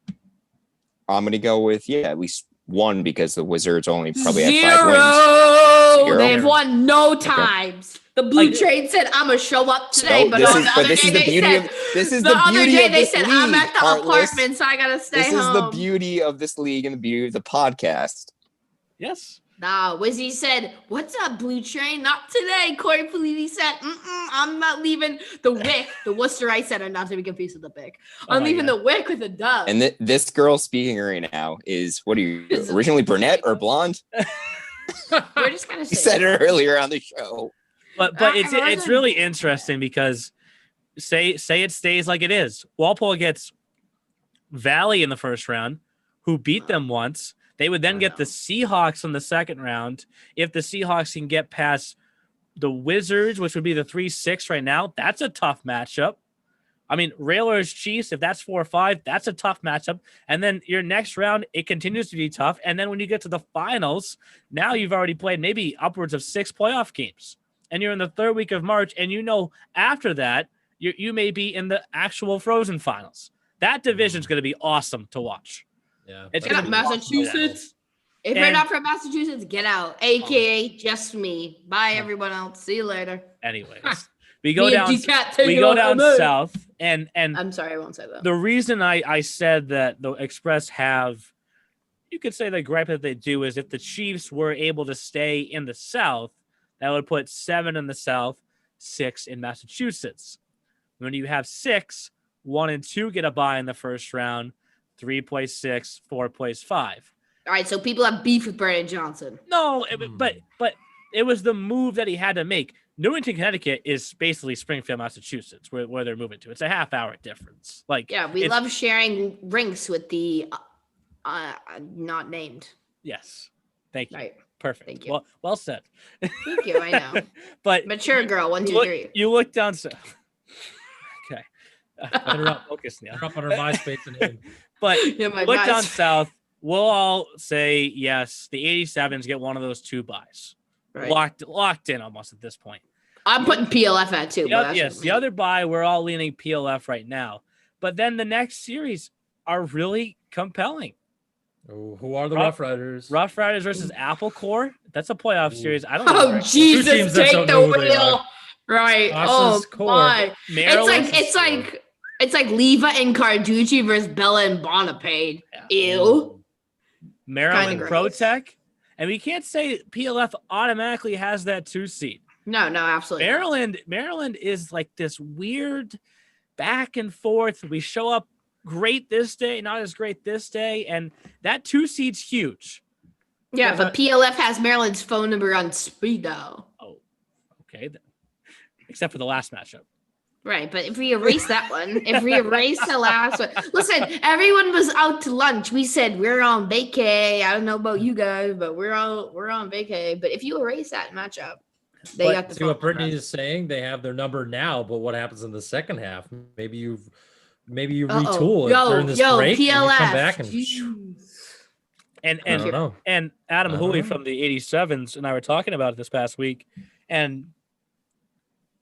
I'm going to go with, at least 1 because the Wizards only probably had 5 Zero. wins. They've won no times. The Blue Train said, "I'm gonna show up today," but this is the beauty of this league. They said, "I'm at the apartment, so I gotta stay home." This is the beauty of this league and the beauty of the podcast. Yes. Nah, Wizzy said, "What's up, Blue Train? Not today." Corey Polivi said, "I'm not leaving the Wick, the Worcester Center, not to be confused with the Wick. I'm leaving the Wick with a dub." And this girl speaking right now is, what are you, originally brunette or blonde? We're just gonna You said it earlier on the show. But it's really interesting because say it stays like it is. Walpole gets Valley in the first round, who beat them once. They would then get the Seahawks in the second round. If the Seahawks can get past the Wizards, which would be the 3-6 right now, that's a tough matchup. I mean, Railers, Chiefs, if that's 4-5, that's a tough matchup. And then your next round, it continues to be tough. And then when you get to the finals, now you've already played maybe upwards of 6 playoff games. And you're in the 3rd week of March, and after that, you may be in the actual Frozen finals. That division's going to be awesome to watch. Yeah. It's Get gonna out, be Massachusetts. If you're not from Massachusetts, get out. AKA just me. Bye, everyone else. See you later. Anyways, we go down south, and I'm sorry, I won't say that. The reason I said that the Express have, you could say the gripe that they do is if the Chiefs were able to stay in the South, that would put 7 in the South, 6 in Massachusetts. When you have 6, 1 and 2 get a bye in the first round, 3 plays 6, 4 plays 5. All right, so people have beef with Brandon Johnson. No, but it was the move that he had to make. Newington, Connecticut is basically Springfield, Massachusetts, where they're moving to. It's a half-hour difference. We love sharing rinks with the not named. Yes, thank you. Right. Perfect. Thank you. Well said. Thank you. I know. But mature girl. 1, 2, 3. You look down south. Okay. Better not focus now. Up on our MySpace and But look down MySpace. south. We'll all say yes. The 87s get one of those 2 buys. Right. Locked in almost at this point. I'm putting PLF at 2. The other buy, we're all leaning PLF right now. But then the next series are really compelling. Oh, who are the Rough Riders? Rough Riders versus Apple Core. That's a playoff series. I don't know. Oh, Jesus, take the wheel. Right. Austin's oh, core. my. Maryland. It's like Leva and Carducci versus Bella and Bonaparte. Yeah. Ew. Maryland Pro Tech. And we can't say PLF automatically has that 2 seed. No, absolutely not. Maryland is like this weird back and forth. We show up great this day, not as great this day, and that 2 seed's huge. Yeah, but PLF has Maryland's phone number on speed dial. Oh, okay. Except for the last matchup. Right, but if we erase that one, if we erase the last one, listen, everyone was out to lunch. We said we're on vacay. I don't know about you guys, but we're on vacay. But if you erase that matchup, they got the. See what Brittany is saying. They have their number now, but what happens in the second half? Maybe you retool it during this break, PLF. and you come back and I don't know. And Adam Hooley from the 87s and I were talking about it this past week, and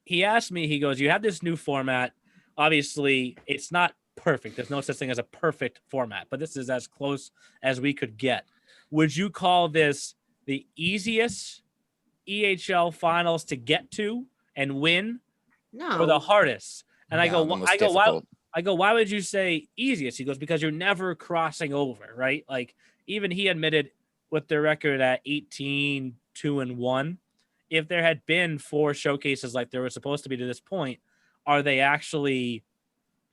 he asked me, he goes, you have this new format. Obviously, it's not perfect. There's no such thing as a perfect format, but this is as close as we could get. Would you call this the easiest EHL finals to get to and win? No. Or the hardest? And Yeah, I go, why would you say easiest? He goes, because you're never crossing over, right? Like, even he admitted with their record at 18-2-1, if there had been 4 showcases like there were supposed to be to this point, are they actually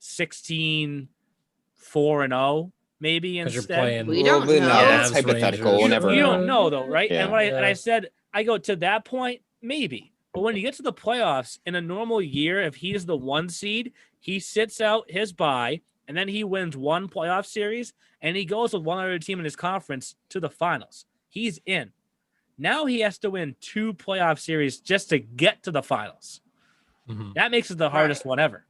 16-4-0 maybe instead? You're playing, we don't know. That's hypothetical. Whenever You don't know though, right? Yeah. And I said, I go, to that point, maybe. But when you get to the playoffs in a normal year, if he's the 1 seed, he sits out his bye, and then he wins 1 playoff series, and he goes with one other team in his conference to the finals. He's in. Now he has to win 2 playoff series just to get to the finals. Mm-hmm. That makes it the hardest one ever.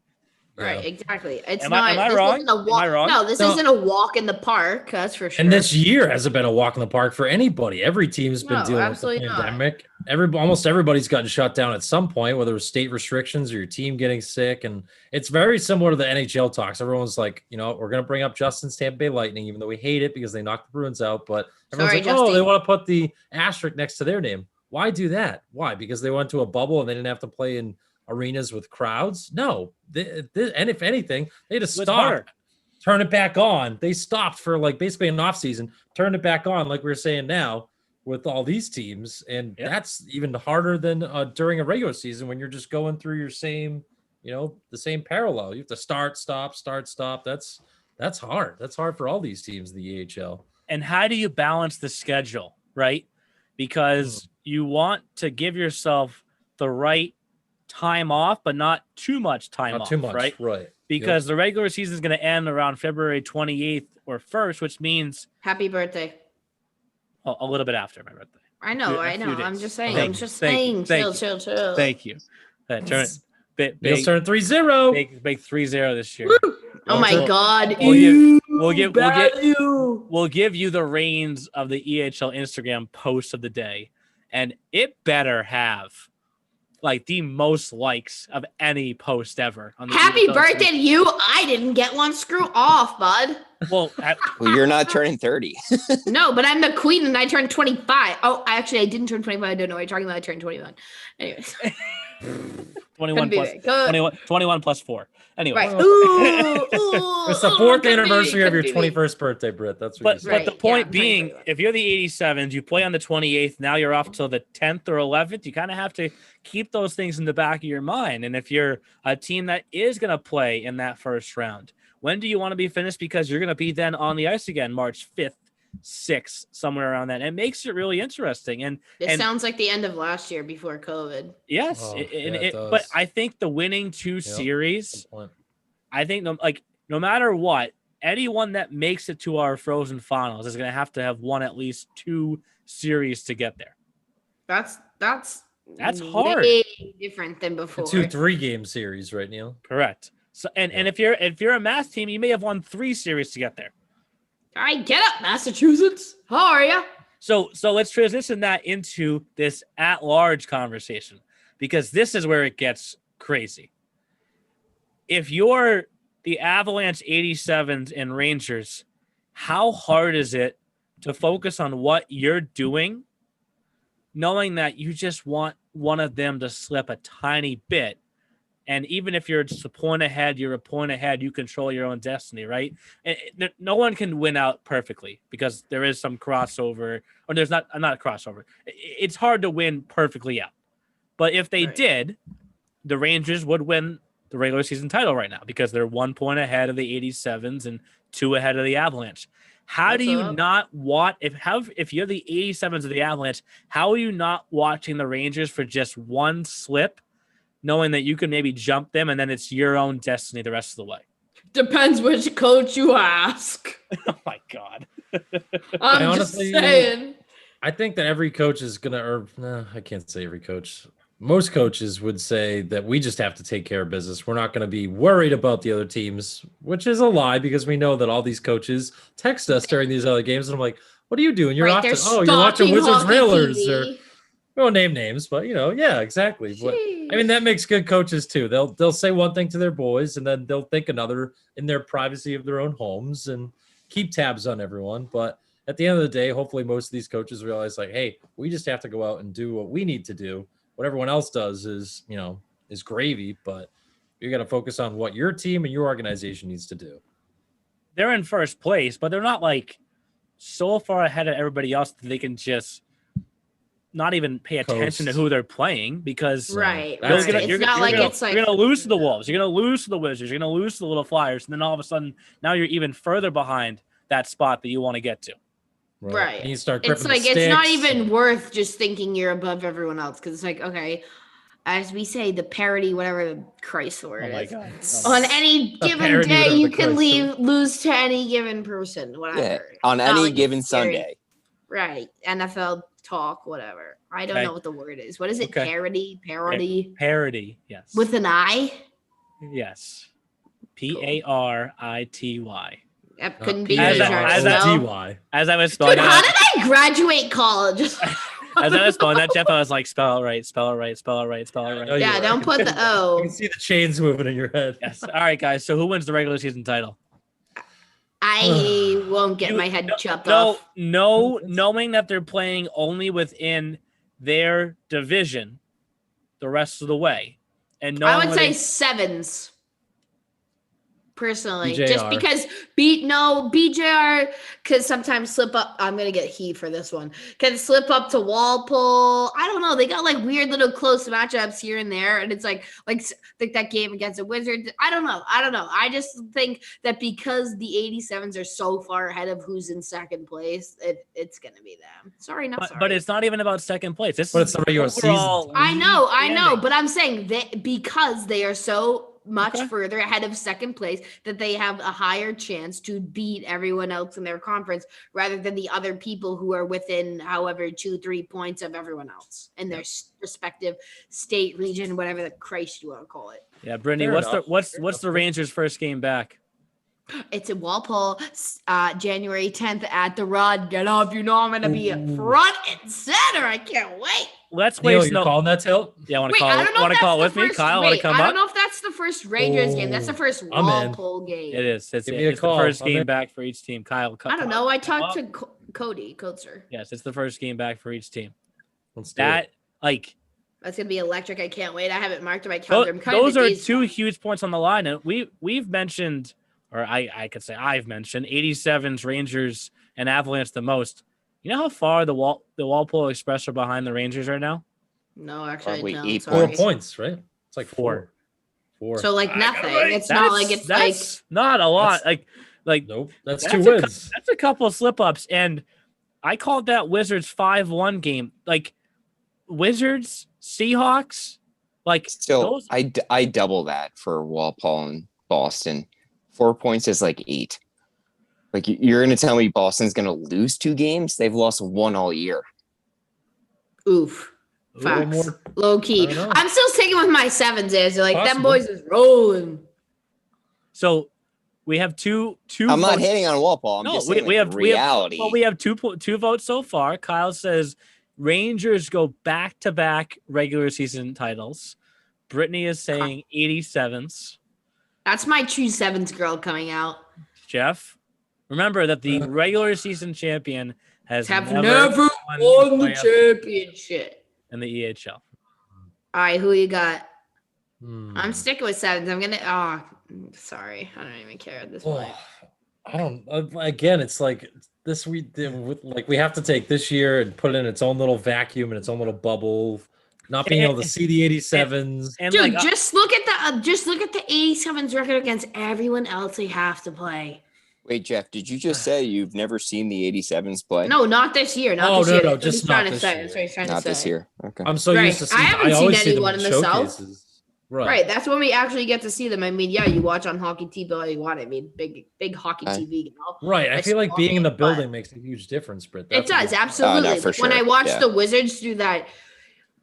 Right, exactly. It's Am not. I this wrong? isn't a walk. Am I wrong? No, this isn't a walk in the park. That's for sure. And this year hasn't been a walk in the park for anybody. Every team's been dealing with the pandemic. Almost everybody's gotten shut down at some point, whether it was state restrictions or your team getting sick. And it's very similar to the NHL talks. Everyone's like, we're going to bring up Justin's Tampa Bay Lightning, even though we hate it because they knocked the Bruins out. But everyone's Justin. they want to put the asterisk next to their name. Why do that? Why? Because they went to a bubble and they didn't have to play in arenas with crowds? No. And if anything, they just stopped, turn it back on. They stopped for like basically an off season, turned it back on like we're saying now with all these teams. And that's even harder than during a regular season when you're just going through your same, the same parallel. You have to start, stop. That's hard. That's hard for all these teams in the EHL. And how do you balance the schedule, right? Because you want to give yourself the right time off, but not too much time off, right? Right. Because the regular season is going to end around February 28th or 1st, which means happy birthday. A little bit after my birthday. I know. I'm just saying. Chill. Thank you. Big turn 3-0. Big 3-0 this year. Oh my God. We'll give you the reins of the EHL Instagram post of the day, and it better have like the most likes of any post ever. On the Happy birthday to you. I didn't get one. Screw off, bud. Well, you're not turning 30. No, but I'm the queen and I turned 25. Oh, actually, I didn't turn 25. I don't know what you're talking about. I turned 21. Anyways. 21 plus 4. Anyway. Right. Ooh, it's the 4th anniversary of your 21st birthday, Britt. That's what But the point being, if you're the 87s, you play on the 28th, now you're off till the 10th or 11th. You kind of have to keep those things in the back of your mind. And if you're a team that is going to play in that first round, when do you want to be finished? Because you're going to be then on the ice again, March 5th, 6th, somewhere around that. It makes it really interesting. And it sounds like the end of last year before COVID. Yes. But I think the winning 2 series, I think no matter what, anyone that makes it to our Frozen Finals is going to have won at least 2 series to get there. That's hard. Way different than before. 2 3-game series, right, Neil? Correct. So and if you're a math team, you may have won 3 series to get there. All right, get up, Massachusetts. How are you? So let's transition that into this at-large conversation, because this is where it gets crazy. If you're the Avalanche 87s and Rangers, how hard is it to focus on what you're doing, knowing that you just want one of them to slip a tiny bit? And even if you're just a point ahead, you're a point ahead, you control your own destiny, right? And no one can win out perfectly because there is some crossover, or there's not a crossover. It's hard to win perfectly out. But if they did, the Rangers would win the regular season title right now because they're 1 point ahead of the 87s and 2 ahead of the Avalanche. How do you not watch if you're the 87s of the Avalanche, how are you not watching the Rangers for just one slip, knowing that you can maybe jump them and then it's your own destiny the rest of the way? Depends which coach you ask. Oh my God. I'm just saying. I think that every coach is gonna, or no, I can't say every coach. Most coaches would say that we just have to take care of business. We're not going to be worried about the other teams, which is a lie because we know that all these coaches text us during these other games. And I'm like, what are you doing? You're watching, you're watching Wizards Railers or we won't name names, but yeah, exactly. But, I mean, that makes good coaches too. They'll say one thing to their boys and then they'll think another in their privacy of their own homes and keep tabs on everyone. But at the end of the day, hopefully most of these coaches realize like, hey, we just have to go out and do what we need to do. What everyone else does is gravy, but you got to focus on what your team and your organization needs to do. They're in first place, but they're not like so far ahead of everybody else that they can just not even pay attention to who they're playing because you're gonna lose to the Wolves, you're gonna lose to the Wizards, you're gonna lose to the little Flyers, and then all of a sudden now you're even further behind that spot that you want to get to. Right. And you start it's like it's not even worth just thinking you're above everyone else because it's like, okay, as we say, the parity, whatever the Christ word is. God. On any given day, you can lose to any given person, whatever. Yeah, on any given Sunday. Right. NFL talk, whatever. I don't know what the word is. What is it? Parody? Parody? Parody, yes. With an I? Yes. Parity. That couldn't be as I was spelling Dude, how did I graduate college? As I was spelling that, Jeff, I was like, spell it right, spell it right, spell it right, spell it right. Yeah, don't put the O. You can see the chains moving in your head. Yes. All right, guys. So who wins the regular season title? I won't get my head chopped off. Knowing that they're playing only within their division the rest of the way. And I would say sevens. Personally, BJR. Just because BJR could sometimes slip up. I'm gonna get heat for this one. Can slip up to Walpole. I don't know. They got like weird little close matchups here and there, and it's like that game against the Wizards. I don't know. I just think that because the 87s are so far ahead of who's in second place, it's gonna be them. Sorry. But it's not even about second place. It's the regular season. I know, but I'm saying that because they are so much further ahead of second place that they have a higher chance to beat everyone else in their conference rather than the other people who are within however 2-3 points of everyone else in their respective state, region, whatever the Christ you want to call it. Yeah, Brittany, what's the Rangers' first game back? It's in Walpole, January 10th at the Rod. Get off, you know I'm going to be front and center. I can't wait. Let's wait. You're calling that tilt? Yeah, want to call it with me? Kyle, want to come up? I don't know if that's the first Rangers game. That's the first Walpole game. It is. It's the first game back for each team. Kyle, I don't know. I talked to Cody Coates. Yes, it's the first game back for each team. That's going to be electric. I can't wait. I have it marked on my calendar. Those are two huge points on the line. And we've mentioned, or I could say I've mentioned 87s, Rangers, and Avalanche the most. You know how far the Walpole Express are behind the Rangers right now? No, actually, I don't. 4 points, right? It's like four. So like nothing. It's not like it's that's not a lot. Like nope. That's 2 wins. That's a couple of slip ups, and I called that Wizards 5-1 game. Like Wizards, Seahawks. Like still, I double that for Walpole and Boston. 4 points is like 8. Like, you're going to tell me Boston's going to lose 2 games? They've lost 1 all year. Oof. Facts. Low key. I'm still sticking with my 7s. Them boys is rolling. So we have two. I'm not hating on Walpole. I'm just saying we have reality. We have two votes so far. Kyle says Rangers go back-to-back regular season titles. Brittany is saying 87s. That's my true 7s girl coming out. Jeff? Remember that the regular season champion has never won the championship in the EHL. All right, who you got? I'm sticking with 7s. I'm gonna. Sorry, I don't even care at this point. I don't. Again, it's like this. We have to take this year and put it in its own little vacuum and its own little bubble. not being able to see the 87s. And Dude, like, just look at the 87s record against everyone else they have to play. Wait, Jeff, did you just say you've never seen the 87s play? No, not this year. Not this year. No, just not this year. That's what he's trying Not to say. this year. Okay. I'm so used to seeing. I haven't always seen see them anyone in the showcases. South. Right. That's when we actually get to see them. I mean, yeah, you watch on hockey TV all you want. I mean, big hockey TV. You know? Right. I feel like being in the building makes a huge difference, Britt. It does, absolutely. No, for sure. When I watch the Wizards do that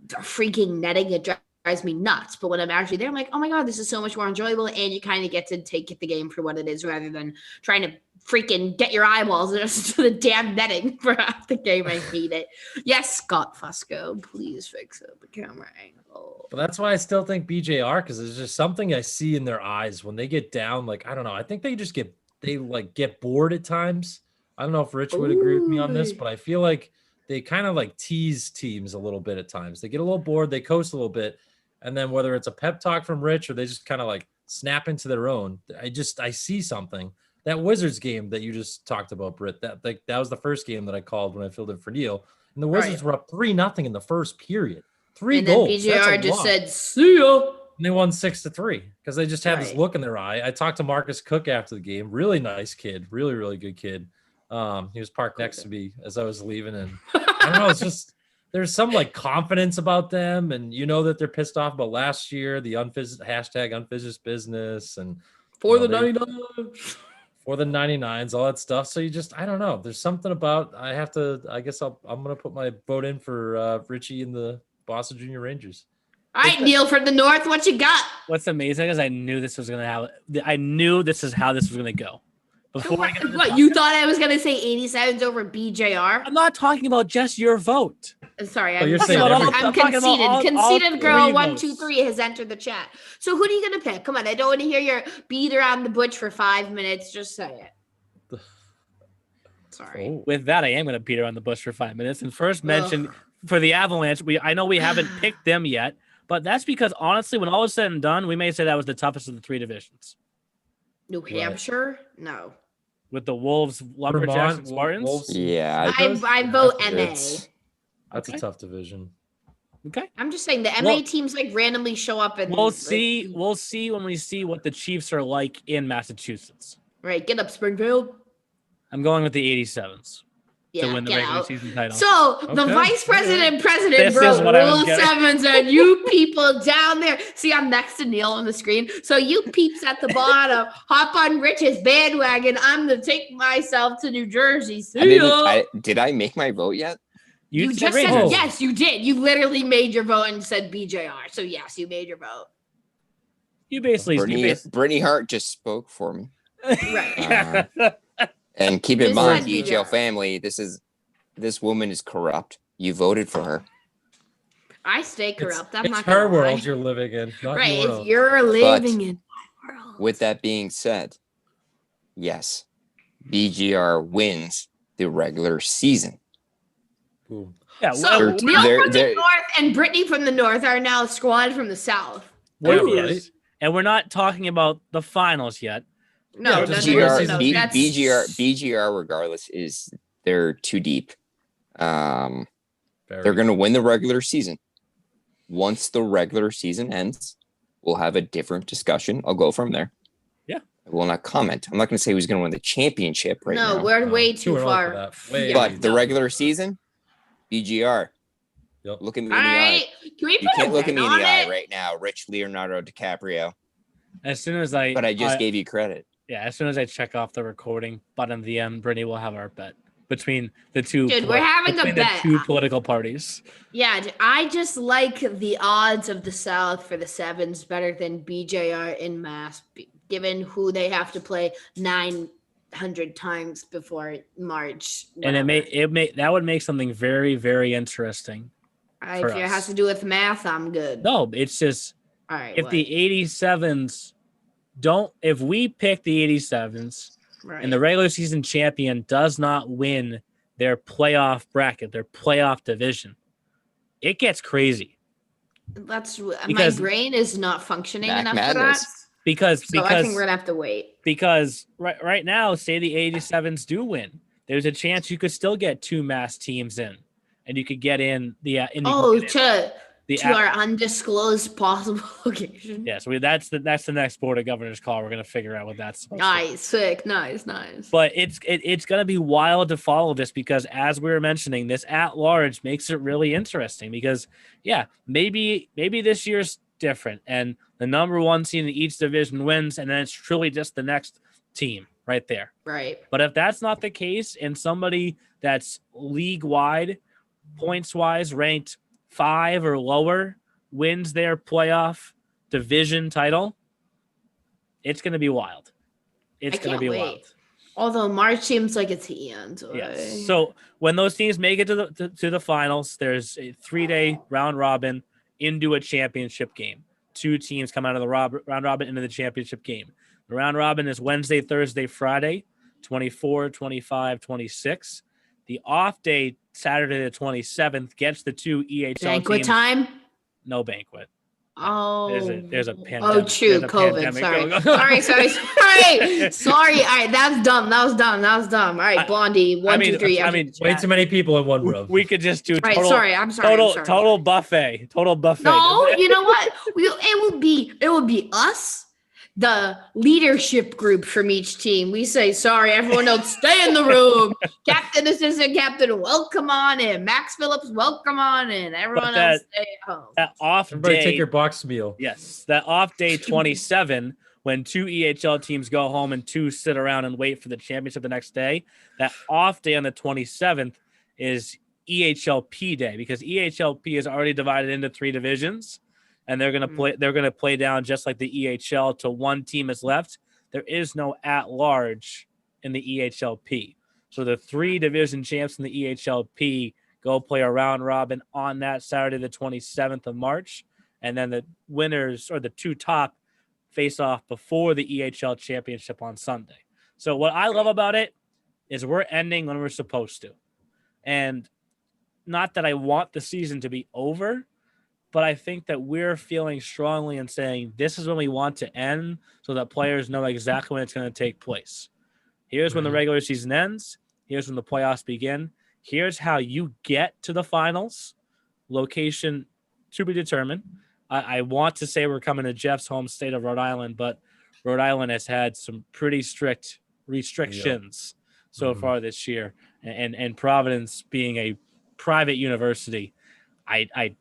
freaking netting, it drives me nuts. But when I'm actually there, I'm like, oh my God, this is so much more enjoyable. And you kind of get to take the game for what it is rather than trying to freaking get your eyeballs to the damn netting for half the game. I hate it. Yes, Scott Fusco, please fix up the camera angle. But that's why I still think BJR, because there's just something I see in their eyes when they get down. Like, I don't know. I think they just get bored at times. I don't know if Rich would agree with me on this, but I feel like they kind of like tease teams a little bit at times. They get a little bored, they coast a little bit. And then whether it's a pep talk from Rich or they just kind of like snap into their own, I see something. That Wizards game that you just talked about, Britt, that was the first game that I called when I filled in for Neil. And the Wizards were up 3-0 in the first period. 3 goals. And then BJR just said, see ya. And they won 6-3 because they just had this look in their eye. I talked to Marcus Cook after the game. Really nice kid. Really, really good kid. He was parked next to me as I was leaving. And I don't know, it's just there's some like confidence about them. And you know that they're pissed off about last year, the #unfinished business. And for the 99s. For the 99s, all that stuff. So you just, I don't know. There's something about, I guess I'm going to put my vote in for Richie and the Boston Junior Rangers. All right, Neil, from the North, what you got? What's amazing is I knew this is how this was going to go. What, you thought I was going to say 87s over BJR? I'm not talking about just your vote. Sorry, you're I'm conceited. Conceited girl 1, 2, votes. 3 has entered the chat. So who are you going to pick? Come on, I don't want to hear your beat around the bush for 5 minutes. Just say it. Sorry. With that, I am going to beat around the bush for 5 minutes. And first mention for the Avalanche, I know we haven't picked them yet, but that's because honestly, when all is said and done, we may say that was the toughest of the 3 divisions. New Hampshire? No. With the Wolves, Lumberjacks, and Spartans? Wolves. Yeah. I vote MA. That's a tough division. Okay. I'm just saying the MA teams like randomly show up and we'll see when we see what the Chiefs are like in Massachusetts. Right, get up, Springfield. I'm going with the 87s to win the get regular out. season title. So the vice president and president This is wrote what I was Rule getting. 7s and you people down there. See, I'm next to Neil on the screen. So you peeps at the bottom, hop on Rich's bandwagon. I'm going to take myself to New Jersey. Did I make my vote yet? You just said yes, you did. You literally made your vote and said BJR. So yes, you made your vote. You basically Brittany Hart just spoke for me. Right. And keep in mind, said BJR. EHL family, this woman is corrupt. You voted for her. I stay corrupt. I'm It's not her gonna world lie. you're living in, not Right, your if own. you're living in my world. With that being said, yes, BGR wins the regular season. Boom. Yeah, So They're- Neil they're- from the they're- North and Brittany from the North are now squad from the South. Yeah, Well, right. yes. And we're not talking about the finals yet. No, just BGR, regardless, they're too deep. They're going to win the regular season. Once the regular season ends, we'll have a different discussion. I'll go from there. Yeah. I will not comment. I'm not going to say who's going to win the championship right now. No, we're way too early far. for that. Way But the regular season, BGR. Yep. Look at me All in the right, eye. can we You put can't a look at win me in on the eye it? right now, Rich Leonardo DiCaprio. As soon as I Gave you credit. Yeah, as soon as I check off the recording button at the end, Brittany will have our bet between the two. Dude, we're having a between bet. the two political parties. Yeah, I just like the odds of the South for the sevens better than BJR in Mass, given who they have to play 900 times before March. And that would make something very, very interesting. If it has to do with math, I'm good. No, it's just All right. if the 87s if we pick the 87s and the regular season champion does not win their playoff bracket, their playoff division, it gets crazy. That's Because my brain is not functioning Mac enough Madness. for that. Because So I think we're gonna have to wait. Because right now, say the 87s do win, there's a chance you could still get 2 mass teams in, and you could get in the to our undisclosed possible location. Yeah, so that's the next board of governors call. We're gonna figure out what that's supposed to be. Sick, nice. But it's gonna be wild to follow this because, as we were mentioning, this at large makes it really interesting because maybe this year's different and the number one seed in each division wins, and then it's truly just the next team right there. Right. But if that's not the case, and somebody that's league wide, points wise, ranked 5 or lower wins their playoff division title, it's going to be wild. It's going to be wild. Although March seems like it's the end. Yes. So when those teams make it to the finals, there's a 3-day round robin into a championship game. 2 teams come out of the round robin into the championship game. The round robin is Wednesday, Thursday, Friday, 24, 25, 26. The off day, Saturday the 27th, gets the 2 EHL banquet teams. Time? No banquet. Oh, there's a pandemic. Oh, true. COVID. Sorry. All right, that's dumb. That was dumb. All right, Blondie. 1, 2, 3. Way too many people in one room. We could just do. Total, sorry. I'm sorry. Total buffet. Total buffet. No, you know what? It would be us, the leadership group from each team. We say, sorry, everyone else stay in the room. Captain, assistant captain, welcome on in. Max Phillips, welcome on in. Everyone else stay at home. That off Everybody day. Take your box meal. Yes. That off day 27, when 2 EHL teams go home and 2 sit around and wait for the championship the next day, that off day on the 27th is EHLP day because EHLP is already divided into 3 divisions. And they're gonna play. They're gonna play down just like the EHL to 1 team is left. There is no at large in the EHLP. So the 3 division champs in the EHLP go play a round robin on that Saturday, the 27th of March, and then the winners or the 2 top face off before the EHL championship on Sunday. So what I love about it is we're ending when we're supposed to, and not that I want the season to be over. But I think that we're feeling strongly and saying this is when we want to end so that players know exactly when it's going to take place. Here's when the regular season ends. Here's when the playoffs begin. Here's how you get to the finals. Location to be determined. I want to say we're coming to Jeff's home state of Rhode Island, but Rhode Island has had some pretty strict restrictions so far this year. And Providence being a private university, I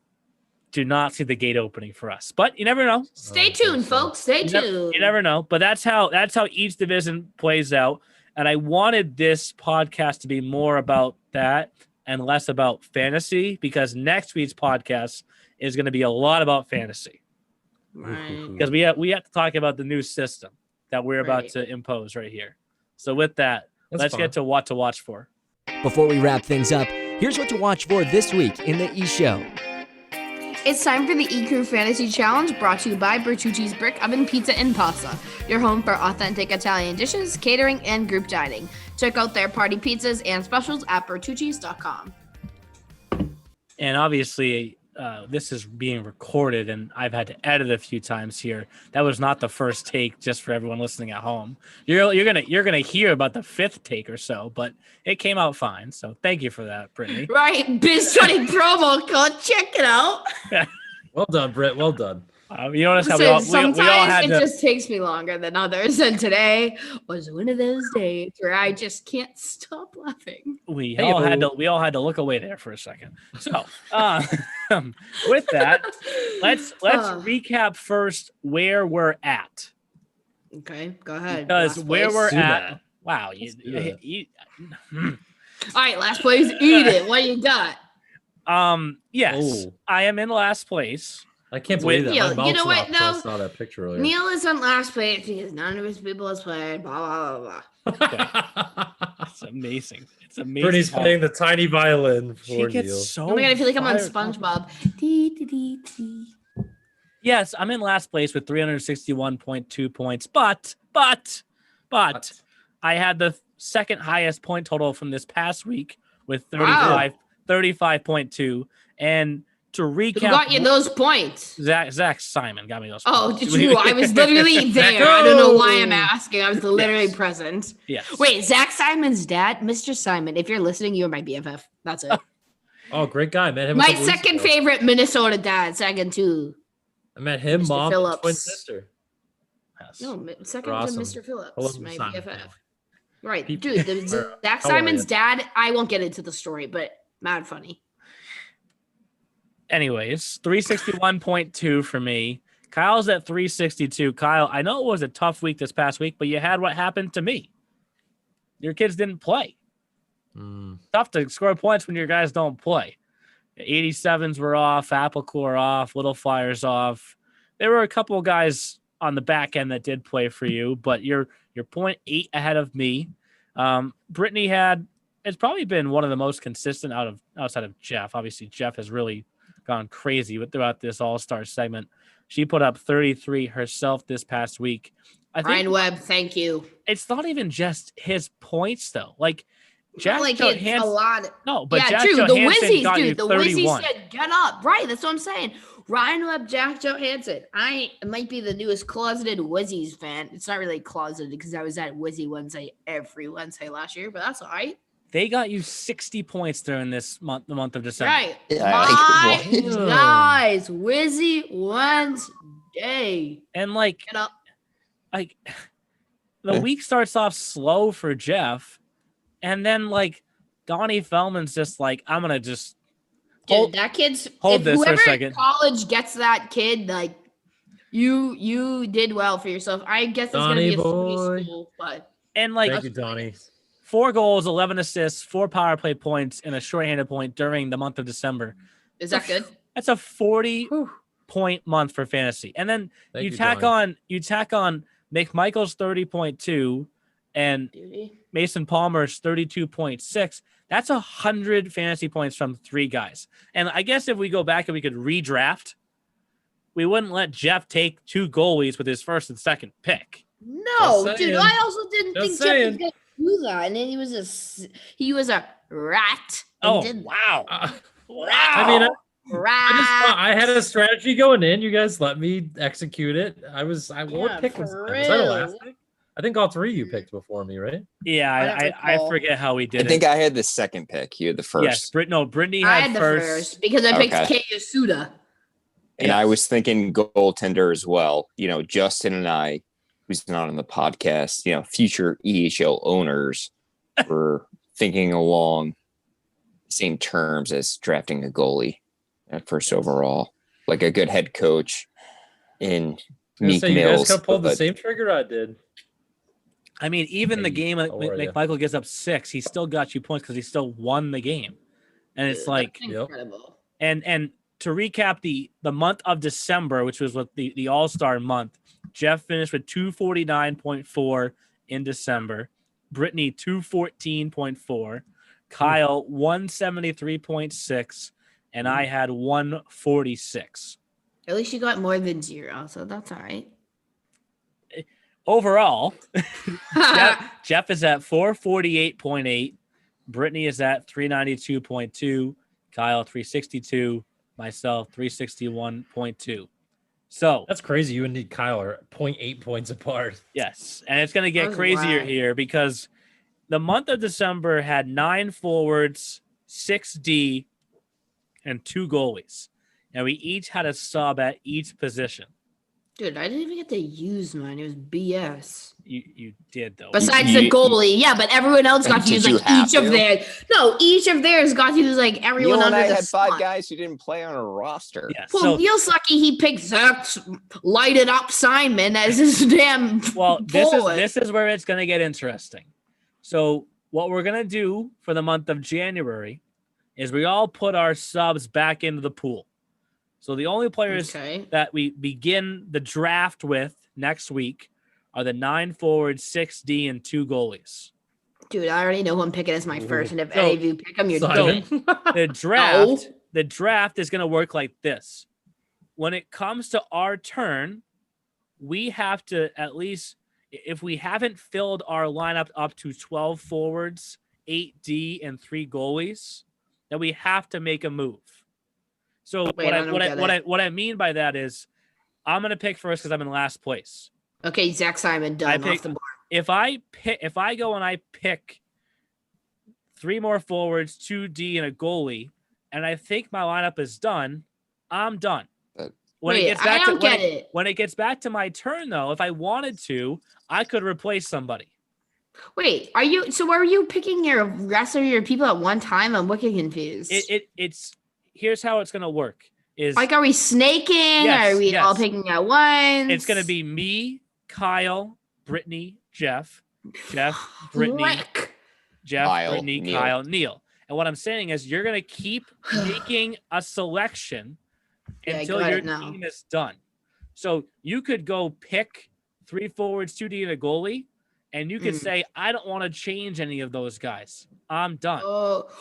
do not see the gate opening for us, but you never know. Stay tuned, folks. Stay tuned. You never know, but that's how each division plays out. And I wanted this podcast to be more about that and less about fantasy because next week's podcast is going to be a lot about fantasy. Right. Because we have to talk about the new system that we're about to impose right here. So with that, let's get to what to watch for. Before we wrap things up, here's what to watch for this week in the E-Show. It's time for the E-Crew Fantasy Challenge, brought to you by Bertucci's Brick Oven Pizza and Pasta, your home for authentic Italian dishes, catering, and group dining. Check out their party pizzas and specials at bertucci's.com. And obviously, this is being recorded, and I've had to edit a few times here. That was not the first take, just for everyone listening at home. You're gonna hear about the 5th take or so, but it came out fine. So thank you for that, Brittany. Right, Biz20 promo code. Check it out. Well done, Britt. Well done. You notice how sometimes we all had it just takes me longer than others, and today was one of those days where I just can't stop laughing. We all had to look away there for a second. So, with that, let's recap first where we're at. Okay, go ahead. Because where we're at, wow, all right, last place, eat it. What you got? Yes, I am in last place. I can't believe that. Neil, you know what? No, I saw that picture earlier. Neil is on last place because none of his people has played. Blah blah blah blah. It's amazing. It's amazing. Brittany's playing the tiny violin for She gets Neil. so. Oh my god, I feel like I'm on SpongeBob. Yes, I'm in last place with 361.2 points, but I had the second highest point total from this past week with 35.2, and to recap, who got you those points? Zach Simon got me those points. Oh, did you? I was literally there. I don't know why I'm asking. I was literally present. Yes. Wait, Zach Simon's dad, Mr. Simon, if you're listening, you're my BFF. That's it. Oh, great guy. Met him. My second favorite Minnesota dad. Second to. I met him, Mr. mom, Phillips. and twin sister. Yes. No, second Awesome. to Mr. Phillips, Hello, my Simon. BFF. Right, People- dude. The Zach How are Simon's you? dad. I won't get into the story, but mad funny. Anyways, 361.2 for me. Kyle's at 362. Kyle, I know it was a tough week this past week, but you had what happened to me. Your kids didn't play. Tough to score points when your guys don't play. 87s were off, Apple Core off, Little Flyers off. There were a couple of guys on the back end that did play for you, but you're 0.8 ahead of me. Brittany it's probably been one of the most consistent outside of Jeff. Obviously, Jeff has really gone crazy throughout this All-Star segment. She put up 33 herself this past week. Ryan Webb, thank you. It's not even just his points though. Like Jack like Johansson, it's a lot. No, but yeah, Jack true. Johansson The Wizzies, dude. The 31. Wizzies said, "Get up!" Right. That's what I'm saying. Ryan Webb, Jack Johansson. I might be the newest closeted Wizzies fan. It's not really closeted because I was at Wizzy Wednesday every Wednesday last year, but that's all right. They got you 60 points during this month, the month of December. Right. Yeah, My like, guys, Wizzy Wednesday. And like, Get up. like the week starts off slow for Jeff, and then like Donnie Feldman's just like, I'm gonna just Dude, that kid's hold if this for a whoever second. in college gets that kid, like you did well for yourself. I guess it's Donnie gonna be a boy. three school, but And like Thank you, Donnie. 4 goals, 11 assists, 4 power play points, and a shorthanded point during the month of December. is that good? That's a 40-point month for fantasy. And then Thank you you, tack Donnie. on McMichael's 30.2 and Duty. Mason Palmer's 32.6. That's 100 fantasy points from 3 guys. And I guess if we go back and we could redraft, we wouldn't let Jeff take 2 goalies with his first and second pick. No, Just dude. saying. I also didn't Just think Jeff saying. was gonna do that, and then he was a rat. and Oh, did wow. wow. I mean, rat. I had a strategy going in. You guys let me execute it. What Yeah, pick was for that? Was that a real. last pick? I think all 3 you picked before me, right? Yeah, I don't I recall. forget how we did I think it. I had the second pick. You had the first. Yes, Brittany I had had the first. first because I picked Okay. Kei Yasuda. And I was thinking goaltender as well. You know, Justin and I, who's not on the podcast, future EHL owners were thinking along the same terms as drafting a goalie at first overall, like a good head coach in I was gonna Meek say, you guys Mills. could have pulled the but- same trigger I did. I mean, even the Hey, game how are ya? McMichael gets up 6, he still got you points because he still won the game. And it's Dude, like, that's incredible. and to recap the month of December, which was what the All-Star month, Jeff finished with 249.4 in December, Brittany 214.4, Kyle 173.6, and I had 146. At least you got more than 0, so that's all right. Overall, Jeff is at 448.8, Brittany is at 392.2, Kyle 362, myself 361.2. So That's crazy. You and Kyle are 0.8 points apart. yes, and it's going to get That's crazier wild. here because the month of December had 9 forwards, 6D, and 2 goalies, and we each had a sub at each position. Dude, I didn't even get to use mine. It was BS. You did though. Besides You- the goalie, yeah, but everyone else got to Did use you like have each of to? theirs. No, each of theirs got to use like everyone Neil and under I the had 5 sun. guys who didn't play on a roster. Yeah, Well, so Neil's lucky he picked Zach's lighted up Simon as his damn well, forward. this is where it's going to get interesting. So what we're going to do for the month of January is we all put our subs back into the pool. So the only players Okay. that we begin the draft with next week are the 9 forwards, 6D, and 2 goalies. Dude, I already know who I'm picking as my first, and if So- any of you pick him, you're Simon. dead. The draft is going to work like this. When it comes to our turn, we have to at least, if we haven't filled our lineup up to 12 forwards, 8D, and 3 goalies, then we have to make a move. So Wait, I don't get it. what I mean by that is I'm going to pick first because I'm in last place. Okay, Zach Simon I done off pick- the board. If I go and I pick 3 more forwards, 2D, and a goalie, and I think my lineup is done, I'm done. When it gets back to my turn, though, if I wanted to, I could replace somebody. Wait, are you picking your rest of your people at one time? I'm wicked confused. It's here's how it's gonna work. Is like, are we snaking? Yes, are we all picking at once? It's gonna be me, Kyle, Brittany, Jeff, Brittany, Jeff, Kyle, Brittany, Neil. Kyle, Neil. And what I'm saying is you're gonna keep making a selection until your team is done. So you could go pick 3 forwards, 2D, and a goalie, and you could say, I don't want to change any of those guys. I'm done.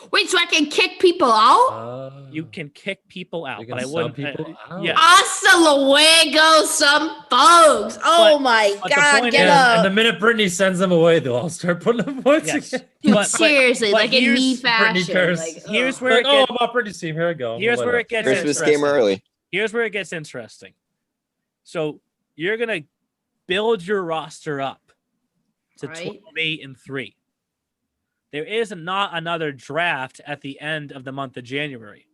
Wait, so I can kick people out? You can kick people out, but I wouldn't. Yeah. Hasta luego, some folks. Oh my God, get up. And the minute Brittany sends them away, they'll all start putting them points again. Dude, seriously, like in me fashion. Here's where it gets, about Brittany's team. Here I go. Here's where it gets Christmas game early. Here's where it gets interesting. So you're gonna build your roster up to 12, 8, and 3. There is not another draft at the end of the month of January.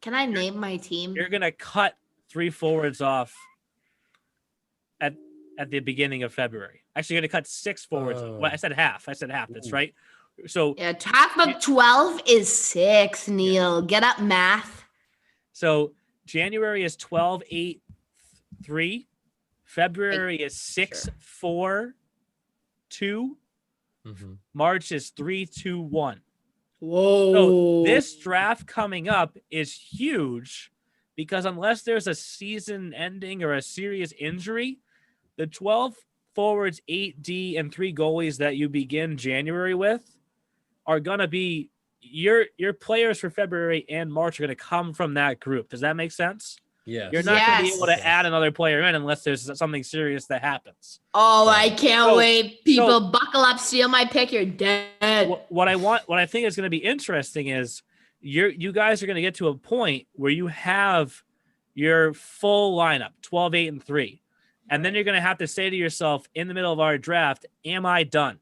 Can I name my team? You're gonna cut 3 forwards off at the beginning of February. Actually, you're gonna cut 6 forwards. Well, I said half. That's right. So half of 12 is 6. Neil, get up, math. So January is 12, 8, 3. February is 6, 4, 2. March is 3, 2, 1. Whoa. So this draft coming up is huge because unless there's a season ending or a serious injury, the 12 forwards, 8D, and 3 goalies that you begin January with are going to be your players for February and March are going to come from that group. Does that make sense? Yes. You're not going to be able to add another player in unless there's something serious that happens. Oh, I can't wait. People, buckle up, steal my pick. You're dead. What I think is going to be interesting is you guys are going to get to a point where you have your full lineup, 12, 8, and 3. And then you're going to have to say to yourself in the middle of our draft, am I done?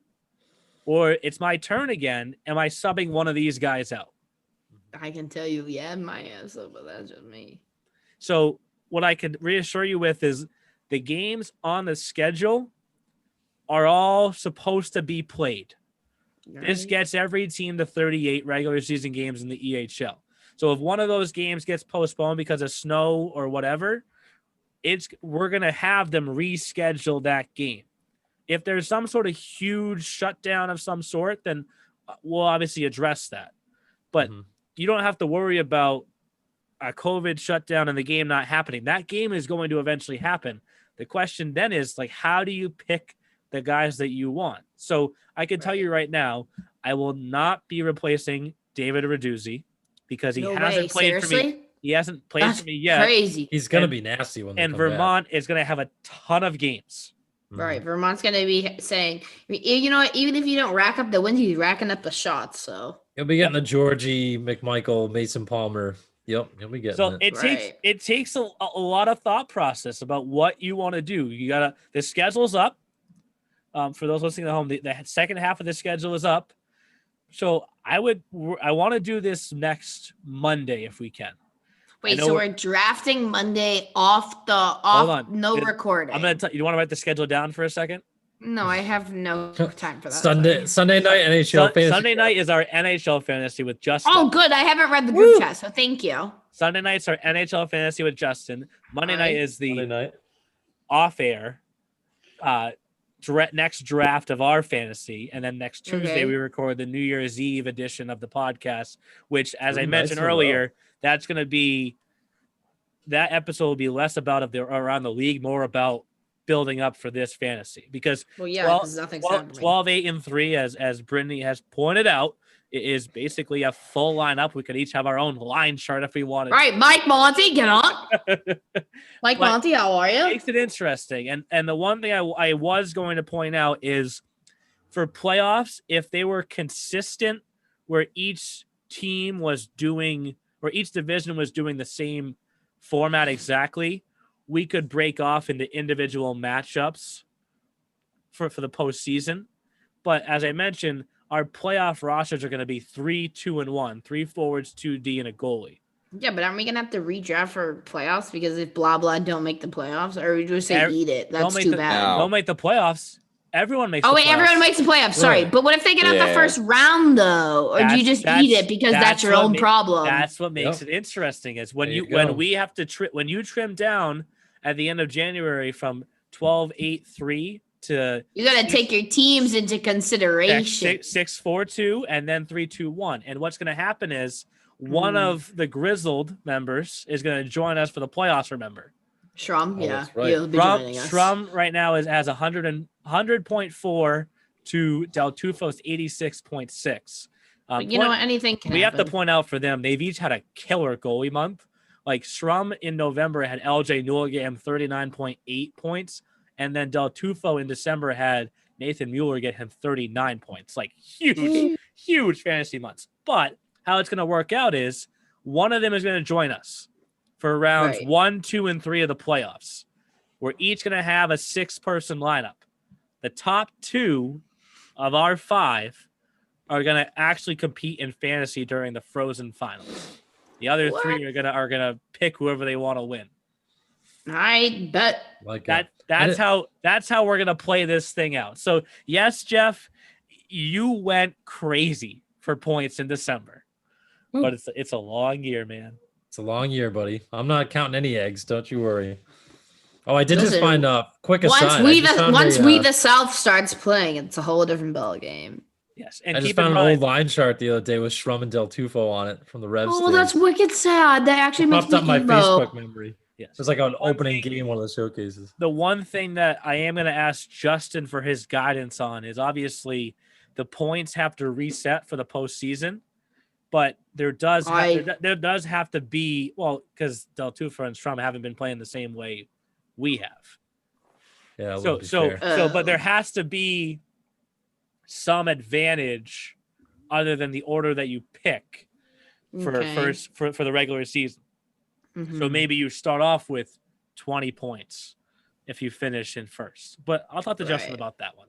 Or it's my turn again. Am I subbing one of these guys out? I can tell you, my answer, but that's just me. So what I could reassure you with is the games on the schedule are all supposed to be played. Right. This gets every team to 38 regular season games in the EHL. So if one of those games gets postponed because of snow or whatever, we're going to have them reschedule that game. If there's some sort of huge shutdown of some sort, then we'll obviously address that. But you don't have to worry about a COVID shutdown and the game not happening. That game is going to eventually happen. The question then is, like, how do you pick the guys that you want? So I can tell you right now, I will not be replacing David Raduzzi because he hasn't played for me. He hasn't played for me yet. Crazy. He's going to be nasty when they come Vermont back. is going to have a ton of games. Right. Vermont's going to be saying, you know what, even if you don't rack up the wins, he's racking up the shots. So he'll be getting the Georgie, McMichael, Mason Palmer. Yep, he'll be getting it takes a lot of thought process about what you want to do. The schedule's up. For those listening at home, the second half of the schedule is up. So I want to do this next Monday if we can. Wait, so we're drafting Monday no recording. I'm going to you want to write the schedule down for a second? No, I have no time for that. Sunday night NHL fantasy. Sunday night is our NHL fantasy with Justin. Oh, good. I haven't read the group chat, so thank you. Sunday night's our NHL fantasy with Justin. Monday night is the off-air next draft of our fantasy, and then next Tuesday we record the New Year's Eve edition of the podcast, which, as I mentioned earlier, that's going to be that episode will be less about around the league, more about building up for this fantasy because 12, 8, and 3, as Brittany has pointed out, it is basically a full lineup. We could each have our own line chart if we wanted. Right, Mike Monty, get on. Mike Monty, how are you? Makes it interesting. And the one thing I was going to point out is for playoffs, if they were consistent where each team was doing or each division was doing the same format exactly, we could break off into individual matchups for the postseason. But as I mentioned, our playoff rosters are going to be 3, 2, and 1, 3 forwards, 2D, and a goalie. Yeah, but aren't we gonna have to redraft for playoffs because if blah blah don't make the playoffs, or we just say eat it? That's too bad. Don't make the playoffs. Everyone makes. Oh wait, everyone makes the playoffs. Sorry, but what if they get out the first round though, or do you just eat it because that's your own problem? That's what makes it interesting. Is when we have to when you trim down at the end of January from 12-8-3 to you got to take your teams into consideration. 6-4-2 and then 3-2-1. And what's going to happen is one of the grizzled members is going to join us for the playoffs. Remember, Shrum, right. He'll be joining us. Shrum right now has 100.4 to Del Tufo's 86.6. You know what? Anything can we happen. have to point out for them, they've each had a killer goalie month. Like Shrum in November had LJ Newell get him 39.8 points. And then Del Tufo in December had Nathan Mueller get him 39 points. Like huge fantasy months. But how it's going to work out is one of them is going to join us for rounds 1, 2, and 3 of the playoffs. We're each going to have a 6-person lineup. The top 2 of our 5 are going to actually compete in fantasy during the Frozen Finals. The other 3 are gonna pick whoever they want to win. I bet. That's how we're gonna play this thing out. So yes, Jeff, you went crazy for points in December, but it's a long year, man. It's a long year, buddy. I'm not counting any eggs. Don't you worry. Oh, I did just find quick aside. Once we the South starts playing, it's a whole different ball game. Yes, and I just found an old line chart the other day with Shrum and Del Tufo on it from the Revs. Oh, that's wicked sad. That actually makes me popped up my Facebook memory. Yes, it was like an opening game, one of the showcases. The one thing that I am going to ask Justin for his guidance on is obviously the points have to reset for the postseason, but there does have to be because Del Tufo and Shrum haven't been playing the same way we have. Yeah. But there has to be some advantage other than the order that you pick for the regular season. Mm-hmm. So maybe you start off with 20 points if you finish in first. But I'll talk to Justin about that one.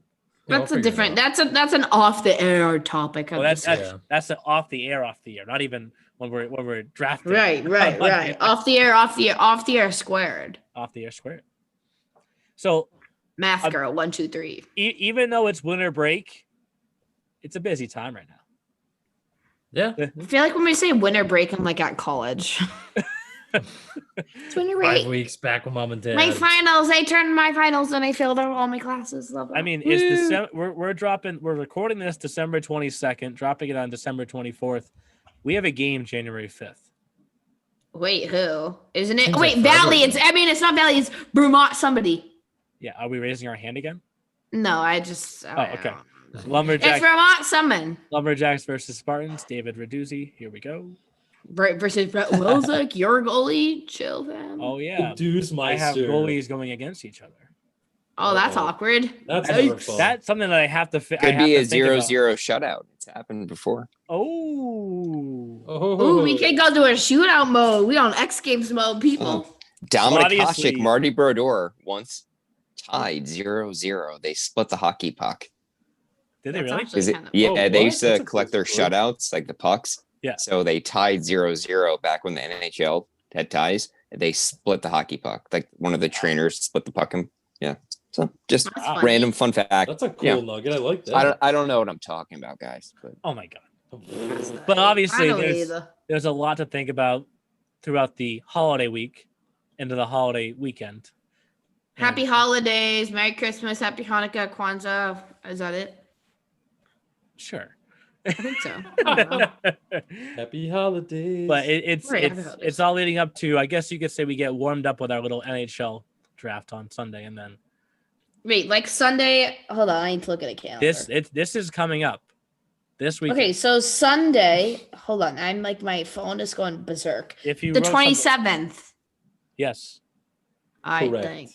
That's that's an off the air topic. Well, that's an off the air, not even when we're drafting. Right. Off the air squared. Off the air squared. So math girl, 1, 2, 3. Even though it's winter break, it's a busy time right now. Yeah. I feel like when we say winter break, I'm like at college. It's winter break. 5 weeks back with mom and dad. My finals. I turned my finals and I failed all my classes. Love it. I mean, it's December. We're recording this December 22nd, dropping it on December 24th. We have a game January 5th. Wait, who? Isn't it? Wait, Valley. It's not Valley. It's Brumont somebody. Yeah. Are we raising our hand again? No, I just. Okay. Lumberjacks. It's Vermont Summon. Lumberjacks versus Spartans. David Raduzzi. Here we go. Versus Brett Wilczek, your goalie. Chill, fam. Oh yeah. I have goalies going against each other. Oh, that's awkward. That's never fun. That's something that I have to. Could be a 0-0 shutout. It's happened before. Oh, we can't go to a shootout mode. We on X Games mode, people. Dominic Hasek, Marty Brodeur once tied 0-0. They split the hockey puck. Did they really? They used to collect their shutouts, like the pucks. Yeah. So they tied 0-0 back when the NHL had ties. They split the hockey puck. Like one of the trainers split the puck. So just random fun fact. That's a cool nugget. I like that. I don't know what I'm talking about, guys. But. Oh my God. But obviously there's a lot to think about throughout the holiday week into the holiday weekend. Happy holidays. Merry Christmas. Happy Hanukkah. Kwanzaa. Is that it? Sure. I think so. Happy holidays. But it's all leading up to, I guess you could say, we get warmed up with our little NHL draft on Sunday, and then wait, like Sunday. Hold on, I need to look at a calendar. This is coming up this week. Okay, so Sunday. Hold on, I'm like my phone is going berserk. If you the 27th. Yes. I think.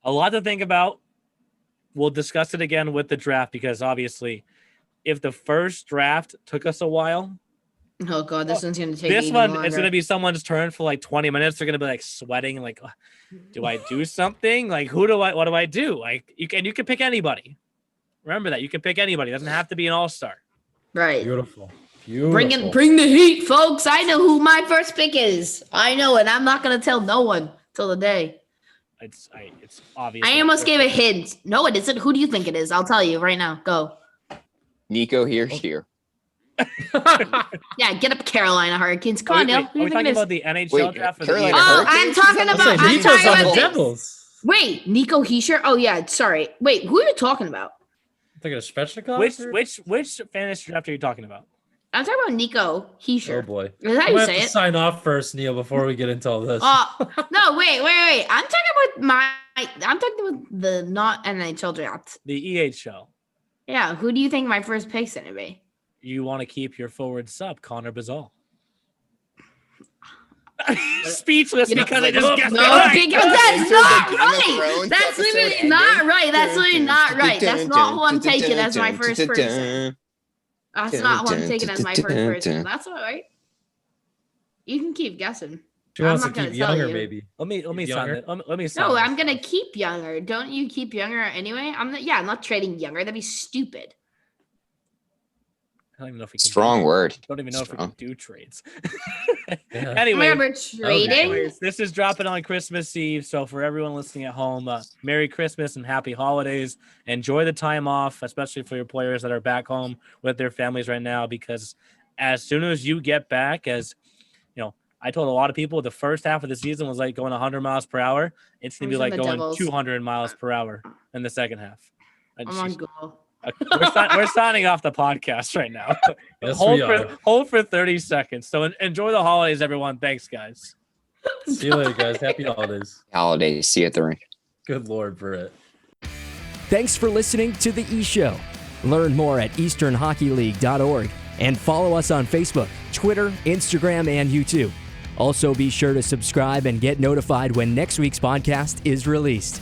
A lot to think about. We'll discuss it again with the draft because obviously, if the first draft took us a while. Oh God, this one's gonna take. This one longer. It's gonna be someone's turn for like 20 minutes. They're gonna be like sweating, like, do I do something? Like, what do I do? Like, you can pick anybody. Remember that you can pick anybody. It doesn't have to be an all-star. Right. Beautiful. Beautiful. Bring the heat, folks. I know who my first pick is. I know it. I'm not gonna tell no one till the day. It's obvious. I almost gave a hint. No, it isn't. Who do you think it is? I'll tell you right now. Go. Nico here. Yeah, get up, Carolina Hurricanes. Come on, Neil. Are we talking about the NHL draft? Or Carolina Oh, Hurricanes? I'm talking about. I'm Nico's talking on about the this. Devils. Wait, Nico Heischer? Oh yeah, sorry. Wait, who are you talking about? I'm thinking of Svechnikov. Which fantasy draft are you talking about? I'm talking about Nico Heischer. Oh boy. Is that how I'm you gonna say have to it? sign off first, Neil, before we get into all this. No, wait. I'm talking about the not NHL draft. The EHL. Yeah, who do you think my first pick's gonna be? You want to keep your forward sub, Connor Bazal. Speechless because I just guessed No, it. because that's not Game of right. Thrones That's episode literally not ending. right. That's literally not right. That's not who I'm taking as my first person. That's not who I'm taking as my first person. That's all right. You can keep guessing. She wants I'm to not keep gonna tell younger, you. maybe. Let me Keep sign younger? it. Let me sign No, this. I'm gonna keep younger. Don't you keep younger anyway? I'm not trading younger. That'd be stupid. I don't even know if we can Strong word. Don't even know if we Strong. can do trades. Yeah. Anyway, Remember trading? anyways, this is dropping on Christmas Eve. So for everyone listening at home, Merry Christmas and Happy Holidays. Enjoy the time off, especially for your players that are back home with their families right now, because as soon as you get back, as you know, I told a lot of people the first half of the season was like going 100 miles per hour. It's going to be like the going Devils. 200 miles per hour in the second half. I'm on goal. We're signing off the podcast right now. Yes, we are. Hold for 30 seconds. So enjoy the holidays, everyone. Thanks, guys. See you later, guys. Happy holidays. Holidays. See you at the rink. Good Lord, Britt. Thanks for listening to The E Show. Learn more at easternhockeyleague.org and follow us on Facebook, Twitter, Instagram, and YouTube. Also, be sure to subscribe and get notified when next week's podcast is released.